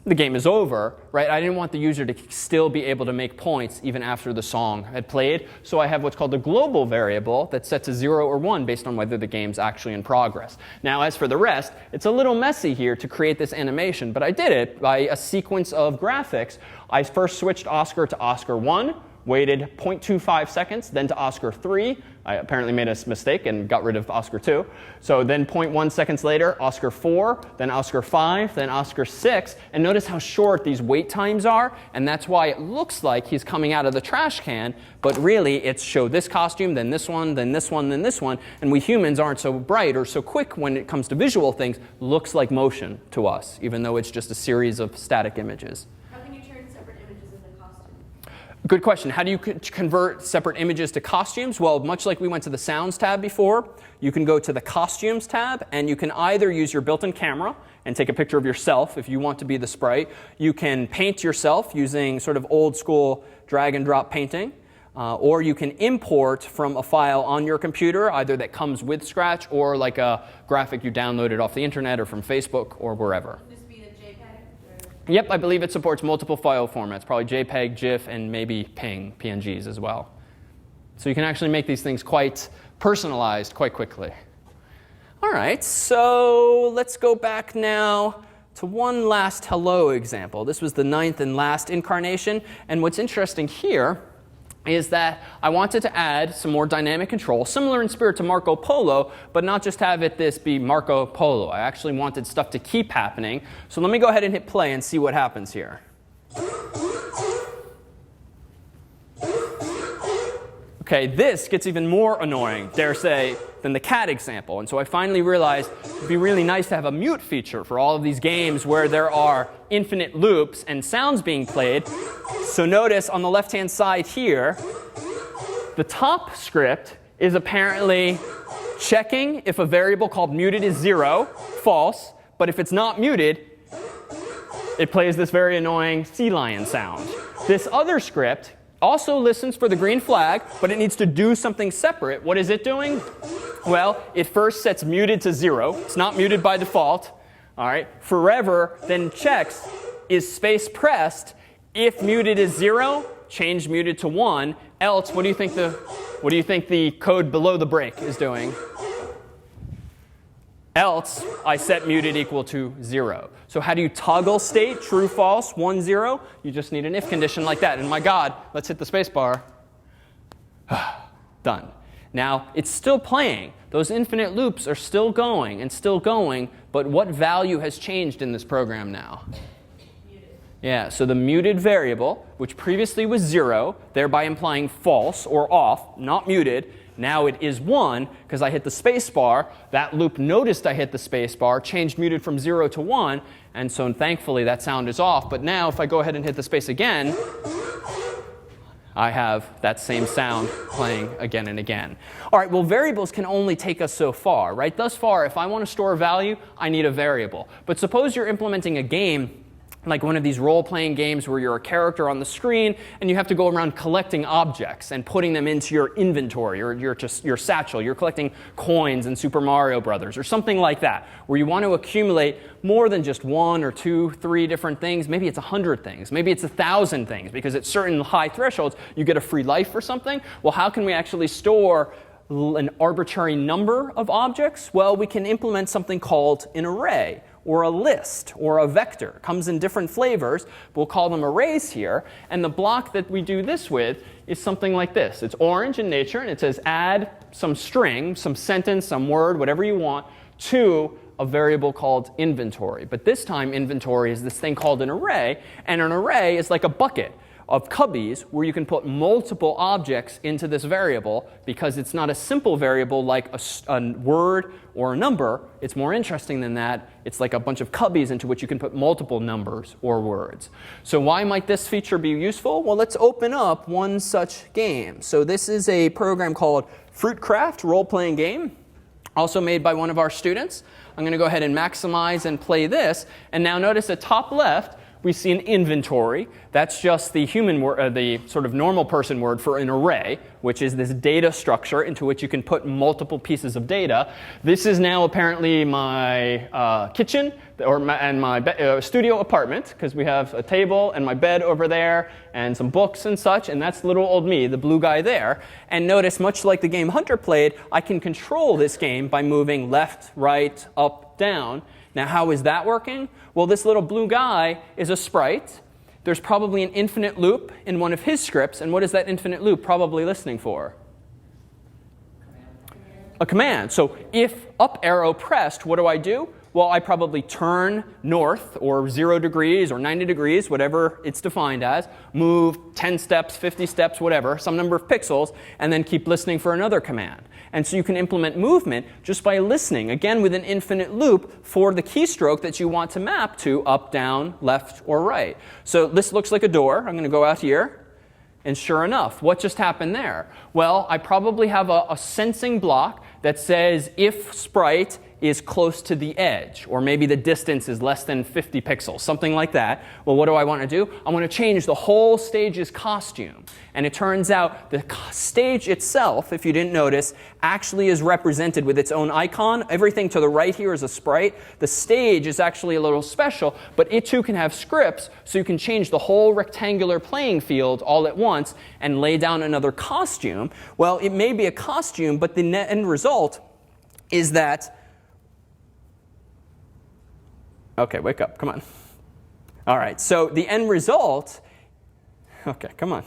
The game is over, right? I didn't want the user to still be able to make points even after the song had played. So I have what's called a global variable that's set to 0 or 1 based on whether the game's actually in progress. Now, as for the rest, it's a little messy here to create this animation, but I did it by a sequence of graphics. I first switched Oscar to Oscar 1, waited 0.25 seconds, then to Oscar 3. I apparently made a mistake and got rid of Oscar 2. So then 0.1 seconds later, Oscar 4, then Oscar 5, then Oscar 6. And notice how short these wait times are. And that's why it looks like he's coming out of the trash can. But really, it's show this costume, then this one, then this one, then this one. And we humans aren't so bright or so quick when it comes to visual things. Looks like motion to us, even though it's just a series of static images. Good question. How do you convert separate images to costumes? Well, much like we went to the Sounds tab before, you can go to the Costumes tab, and you can either use your built-in camera and take a picture of yourself if you want to be the sprite. You can paint yourself using sort of old-school drag-and-drop painting, or you can import from a file on your computer, either that comes with Scratch or like a graphic you downloaded off the internet or from Facebook or wherever. Yep, I believe it supports multiple file formats, probably JPEG, GIF, and maybe PNGs as well. So you can actually make these things quite personalized quite quickly. All right, so let's go back now to one last hello example. This was the 9th and last incarnation. And what's interesting here is that I wanted to add some more dynamic control, similar in spirit to Marco Polo, but not just have this be Marco Polo. I actually wanted stuff to keep happening. So let me go ahead and hit play and see what happens here. Okay, this gets even more annoying, dare say, than the cat example. And so I finally realized it would be really nice to have a mute feature for all of these games where there are infinite loops and sounds being played. So notice on the left-hand side here, the top script is apparently checking if a variable called muted is 0, false. But if it's not muted, it plays this very annoying sea lion sound. This other script also listens for the green flag, but it needs to do something separate. What is it doing? Well, it first sets muted to 0. It's not muted by default. All right. Forever then checks, is space pressed? If muted is 0, change muted to 1. else, what do you think the code below the break is doing? Else, I set muted equal to 0. So how do you toggle state, true, false, 1, 0? You just need an if condition like that. And my God, let's hit the space bar. Done. Now, it's still playing. Those infinite loops are still going and still going. But what value has changed in this program now?
Muted.
Yeah, so the muted variable, which previously was 0, thereby implying false or off, not muted, now it is 1 because I hit the space bar. That loop noticed I hit the space bar, changed muted from 0 to 1, and so thankfully that sound is off. But now if I go ahead and hit the space again, I have that same sound playing again and again. All right, well, variables can only take us so far, right? Thus far, if I want to store a value, I need a variable. But suppose you're implementing a game like one of these role-playing games where you're a character on the screen and you have to go around collecting objects and putting them into your inventory or your satchel. You're collecting coins in Super Mario Brothers or something like that, where you want to accumulate more than just 1 or 2, 3 different things. Maybe it's 100 things. Maybe it's 1,000 things, because at certain high thresholds, you get a free life or something. Well, how can we actually store an arbitrary number of objects? Well, we can implement something called an array, or a list, or a vector. It comes in different flavors. We'll call them arrays here. And the block that we do this with is something like this. It's orange in nature, and it says add some string, some sentence, some word, whatever you want, to a variable called inventory. But this time, inventory is this thing called an array. And an array is like a bucket of cubbies where you can put multiple objects into this variable, because it's not a simple variable like a word or a number. It's more interesting than that. It's like a bunch of cubbies into which you can put multiple numbers or words. So why might this feature be useful? Well, let's open up one such game. So this is a program called Fruitcraft role-playing game, also made by one of our students. I'm going to go ahead and maximize and play this. And now notice at top left, we see an inventory. That's just the human word, the sort of normal person word for an array, which is this data structure into which you can put multiple pieces of data. This is now apparently my kitchen and my studio apartment, because we have a table and my bed over there and some books and such. And that's little old me, the blue guy there. And notice, much like the game Hunter played, I can control this game by moving left, right, up, down. Now, how is that working? Well, this little blue guy is a sprite. There's probably an infinite loop in one of his scripts. And what is that infinite loop probably listening for? A command. So if up arrow pressed, what do? Well, I probably turn north, or 0 degrees, or 90 degrees, whatever it's defined as, move 10 steps, 50 steps, whatever, some number of pixels, and then keep listening for another command. And so you can implement movement just by listening, again with an infinite loop, for the keystroke that you want to map to up, down, left, or right. So this looks like a door. I'm going to go out here. And sure enough, what just happened there? Well, I probably have a sensing block that says if sprite is close to the edge, or maybe the distance is less than 50 pixels, something like that. Well, what do I want to do? I want to change the whole stage's costume. And it turns out the stage itself, if you didn't notice, actually is represented with its own icon. Everything to the right here is a sprite. The stage is actually a little special, but it too can have scripts, so you can change the whole rectangular playing field all at once and lay down another costume. Well, it may be a costume, but the end result is that... OK, wake up. Come on. All right, so the end result... OK, come on.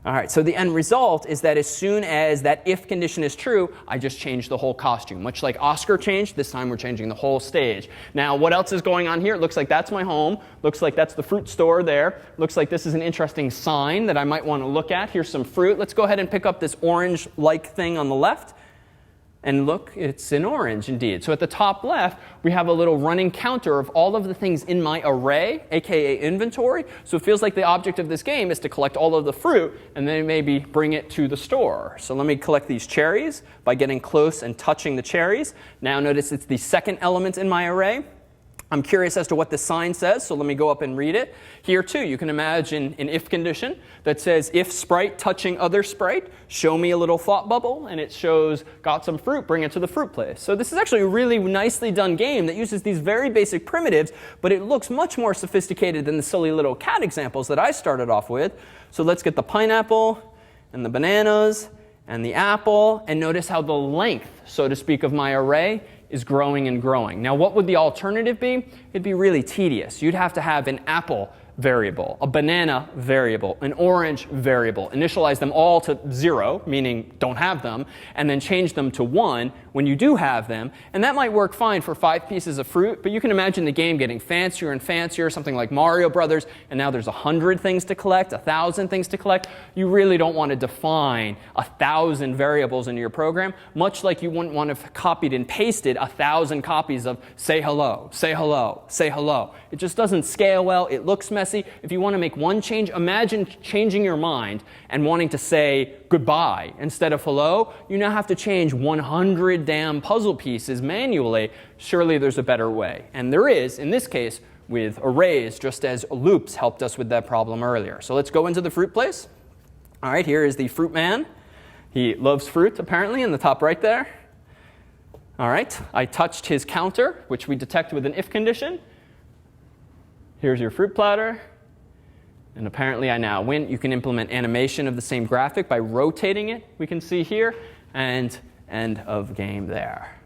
All right, so the end result is that as soon as that if condition is true, I just change the whole costume. Much like Oscar changed, this time we're changing the whole stage. Now, what else is going on here? It looks like that's my home. Looks like that's the fruit store there. Looks like this is an interesting sign that I might want to look at. Here's some fruit. Let's go ahead and pick up this orange-like thing on the left. And look, it's in orange indeed. So at the top left, we have a little running counter of all of the things in my array, aka inventory. So it feels like the object of this game is to collect all of the fruit and then maybe bring it to the store. So let me collect these cherries by getting close and touching the cherries. Now notice it's the second element in my array. I'm curious as to what the sign says, so let me go up and read it. Here, too, you can imagine an if condition that says, if sprite touching other sprite, show me a little thought bubble, and it shows, got some fruit, bring it to the fruit place. So this is actually a really nicely done game that uses these very basic primitives, but it looks much more sophisticated than the silly little cat examples that I started off with. So let's get the pineapple, and the bananas, and the apple, and notice how the length, so to speak, of my array is growing and growing. Now, what would the alternative be? It'd be really tedious. You'd have to have an apple variable, a banana variable, an orange variable, initialize them all to 0, meaning don't have them, and then change them to 1 when you do have them. And that might work fine for 5 pieces of fruit, but you can imagine the game getting fancier and fancier, something like Mario Brothers, and now there's 100 things to collect, 1,000 things to collect. You really don't want to define 1,000 variables in your program, much like you wouldn't want to have copied and pasted 1,000 copies of say hello, say hello, say hello. It just doesn't scale well. It looks messy. If you want to make one change, imagine changing your mind and wanting to say goodbye instead of hello. You now have to change 100 damn puzzle pieces manually. Surely there's a better way. And there is, in this case, with arrays, just as loops helped us with that problem earlier. So let's go into the fruit place. All right, here is the fruit man. He loves fruit, apparently, in the top right there. All right, I touched his counter, which we detect with an if condition. Here's your fruit platter. And apparently I now win. You can implement animation of the same graphic by rotating it, we can see here, and end of game there.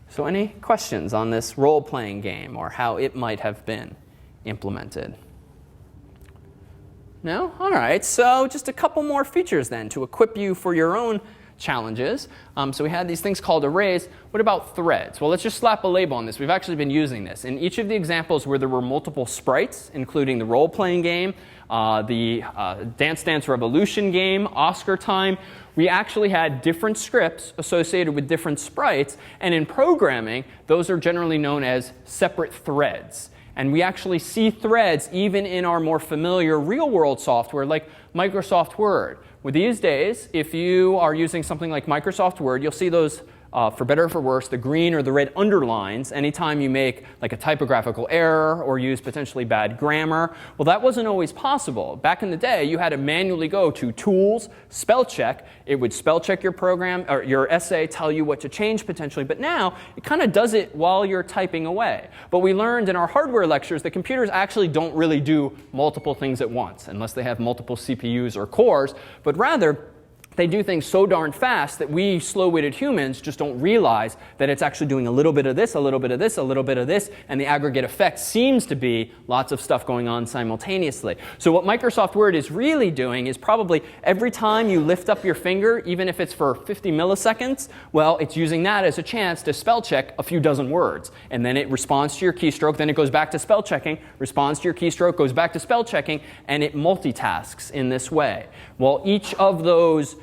So any questions on this role-playing game or how it might have been implemented? No? All right, so just a couple more features then to equip you for your own challenges. So we had these things called arrays. What about threads? Well, let's just slap a label on this. We've actually been using this. In each of the examples where there were multiple sprites, including the role-playing game, the Dance Dance Revolution game, Oscar Time, we actually had different scripts associated with different sprites. And in programming, those are generally known as separate threads. And we actually see threads even in our more familiar real-world software like Microsoft Word. Well, these days, if you are using something like Microsoft Word, you'll see those, for better or for worse, the green or the red underlines anytime you make like a typographical error or use potentially bad grammar. Well, that wasn't always possible. Back in the day, you had to manually go to Tools, Spell Check. It would spell check your program or your essay, tell you what to change potentially. But now, it kind of does it while you're typing away. But we learned in our hardware lectures that computers actually don't really do multiple things at once, unless they have multiple CPUs or cores, but rather, they do things so darn fast that we slow-witted humans just don't realize that it's actually doing a little bit of this, a little bit of this, a little bit of this, and the aggregate effect seems to be lots of stuff going on simultaneously. So what Microsoft Word is really doing is probably every time you lift up your finger, even if it's for 50 milliseconds, well, it's using that as a chance to spell check a few dozen words. And then it responds to your keystroke, then it goes back to spell checking, responds to your keystroke, goes back to spell checking, and it multitasks in this way. Well, each of those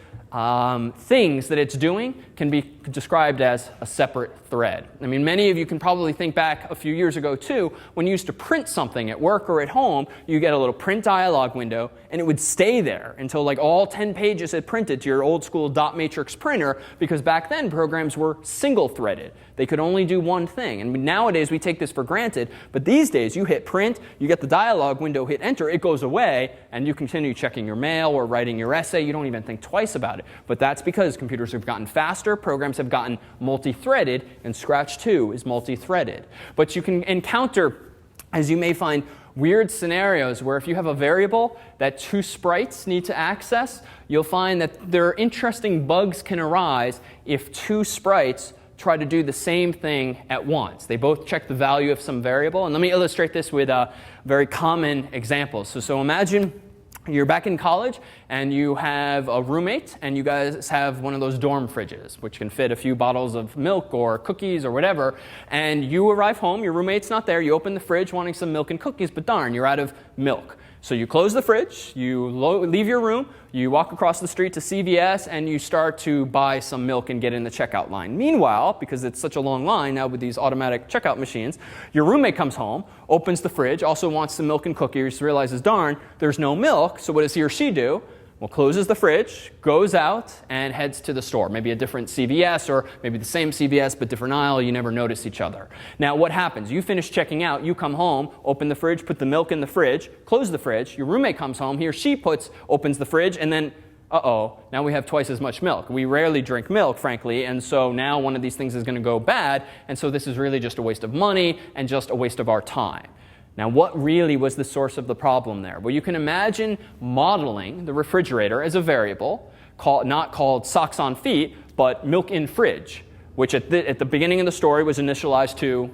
things that it's doing can be described as a separate thread. I mean, many of you can probably think back a few years ago, too, when you used to print something at work or at home, you get a little print dialog window, and it would stay there until like all 10 pages had printed to your old school dot matrix printer, because back then programs were single-threaded. They could only do one thing. And nowadays, we take this for granted, but these days, you hit print, you get the dialog window, hit enter, it goes away, and you continue checking your mail or writing your essay. You don't even think twice about it. But that's because computers have gotten faster, programs have gotten multi-threaded, and Scratch 2 is multi-threaded. But you can encounter, as you may find, weird scenarios where if you have a variable that 2 sprites need to access, you'll find that there are interesting bugs can arise if 2 sprites try to do the same thing at once. They both check the value of some variable. And let me illustrate this with a very common example. So imagine you're back in college, and you have a roommate, and you guys have one of those dorm fridges, which can fit a few bottles of milk or cookies or whatever. And you arrive home, your roommate's not there, you open the fridge wanting some milk and cookies, but darn, you're out of milk. So you close the fridge, you leave your room, you walk across the street to CVS, and you start to buy some milk and get in the checkout line. Meanwhile, because it's such a long line now with these automatic checkout machines, your roommate comes home, opens the fridge, also wants some milk and cookies, realizes, darn, there's no milk, so what does he or she do? Well, closes the fridge, goes out, and heads to the store. Maybe a different CVS, or maybe the same CVS but different aisle. You never notice each other. Now, what happens? You finish checking out, you come home, open the fridge, put the milk in the fridge, close the fridge. Your roommate comes home, he or she opens the fridge, and then, uh-oh, now we have twice as much milk. We rarely drink milk, frankly, and so now one of these things is going to go bad, and so this is really just a waste of money and just a waste of our time. Now, what really was the source of the problem there? Well, you can imagine modeling the refrigerator as a variable, not called socks on feet, but milk in fridge, which at the beginning of the story was initialized to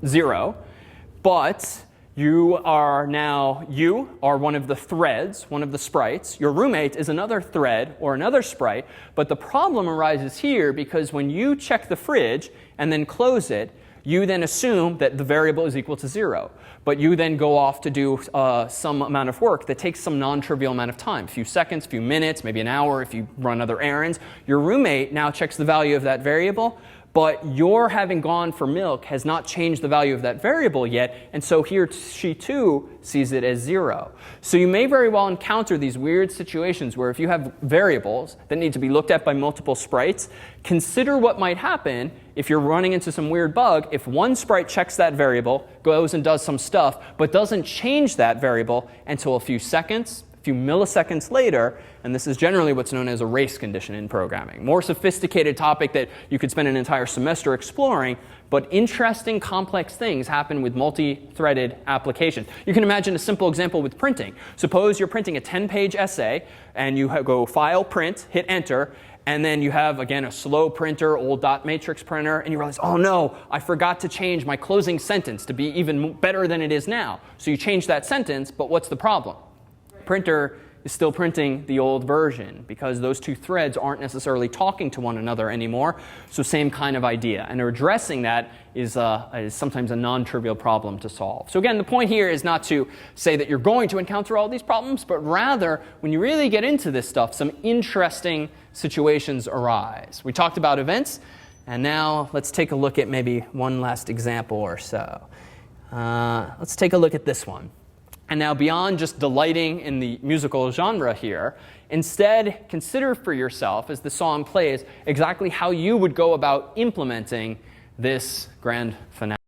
0. But you are one of the threads, one of the sprites. Your roommate is another thread or another sprite. But the problem arises here because when you check the fridge and then close it, you then assume that the variable is equal to 0. But you then go off to do some amount of work that takes some non-trivial amount of time, a few seconds, a few minutes, maybe an hour if you run other errands. Your roommate now checks the value of that variable, but your having gone for milk has not changed the value of that variable yet, and so she too sees it as 0. So you may very well encounter these weird situations where if you have variables that need to be looked at by multiple sprites, consider what might happen if you're running into some weird bug if one sprite checks that variable, goes and does some stuff, but doesn't change that variable until a few seconds, a few milliseconds later, and this is generally what's known as a race condition in programming. More sophisticated topic that you could spend an entire semester exploring, but interesting, complex things happen with multi-threaded applications. You can imagine a simple example with printing. Suppose you're printing a 10-page essay, and you go File, Print, hit Enter, and then you have, again, a slow printer, old dot matrix printer, and you realize, oh no, I forgot to change my closing sentence to be even better than it is now. So you change that sentence, but what's the problem? Printer is still printing the old version because those two threads aren't necessarily talking to one another anymore. So same kind of idea. And addressing that is sometimes a non-trivial problem to solve. So again, the point here is not to say that you're going to encounter all these problems, but rather, when you really get into this stuff, some interesting situations arise. We talked about events, and now let's take a look at maybe one last example or so. Let's take a look at this one. And now, beyond just delighting in the musical genre here, instead consider for yourself, as the song plays, exactly how you would go about implementing this grand finale.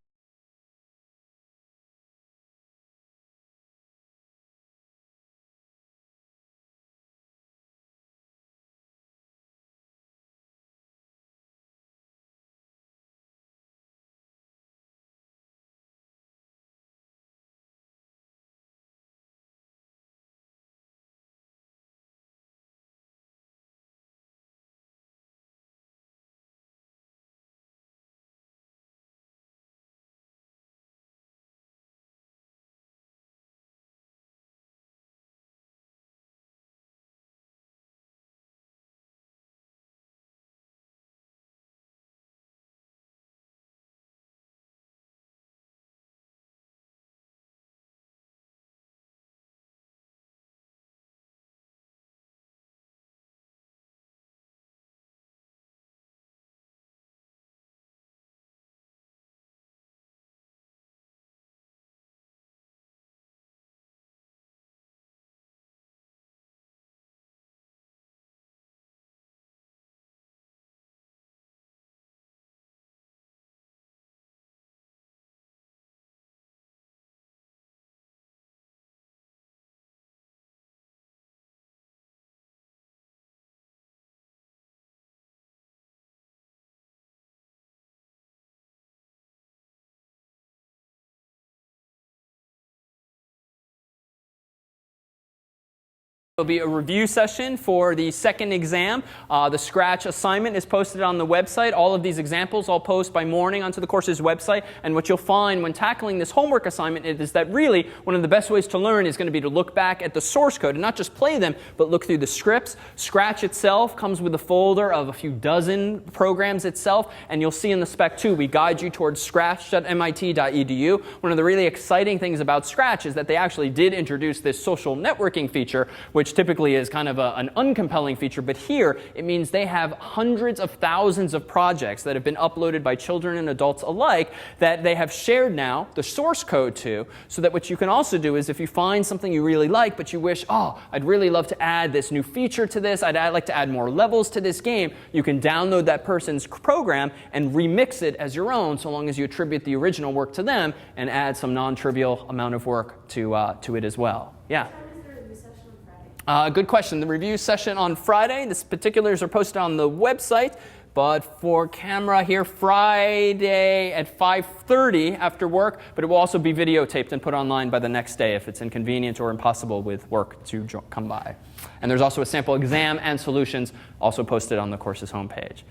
There'll be a review session for the second exam. The Scratch assignment is posted on the website. All of these examples I'll post by morning onto the course's website. And what you'll find when tackling this homework assignment is that really one of the best ways to learn is going to be to look back at the source code and not just play them, but look through the scripts. Scratch itself comes with a folder of a few dozen programs itself. And you'll see in the spec too, we guide you towards scratch.mit.edu. One of the really exciting things about Scratch is that they actually did introduce this social networking feature, which which typically is kind of an uncompelling feature. But here, it means they have hundreds of thousands of projects that have been uploaded by children and adults alike that they have shared now the source code to, so that what you can also do is if you find something you really like, but you wish, oh, I'd really love to add this new feature to this, I'd like to add more levels to this game, you can download that person's program and remix it as your own, so long as you attribute the original work to them and add some non-trivial amount of work to it as well. Yeah?
What time is the review session on Friday?
Good question. The review session on Friday, the particulars are posted on the website, but for camera here, Friday at 5:30 after work, but it will also be videotaped and put online by the next day if it's inconvenient or impossible with work to come by. And there's also a sample exam and solutions also posted on the course's homepage.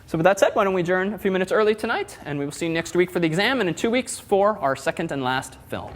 So with that said, why don't we adjourn a few minutes early tonight, and we will see you next week for the exam, and in 2 weeks for our second and last film.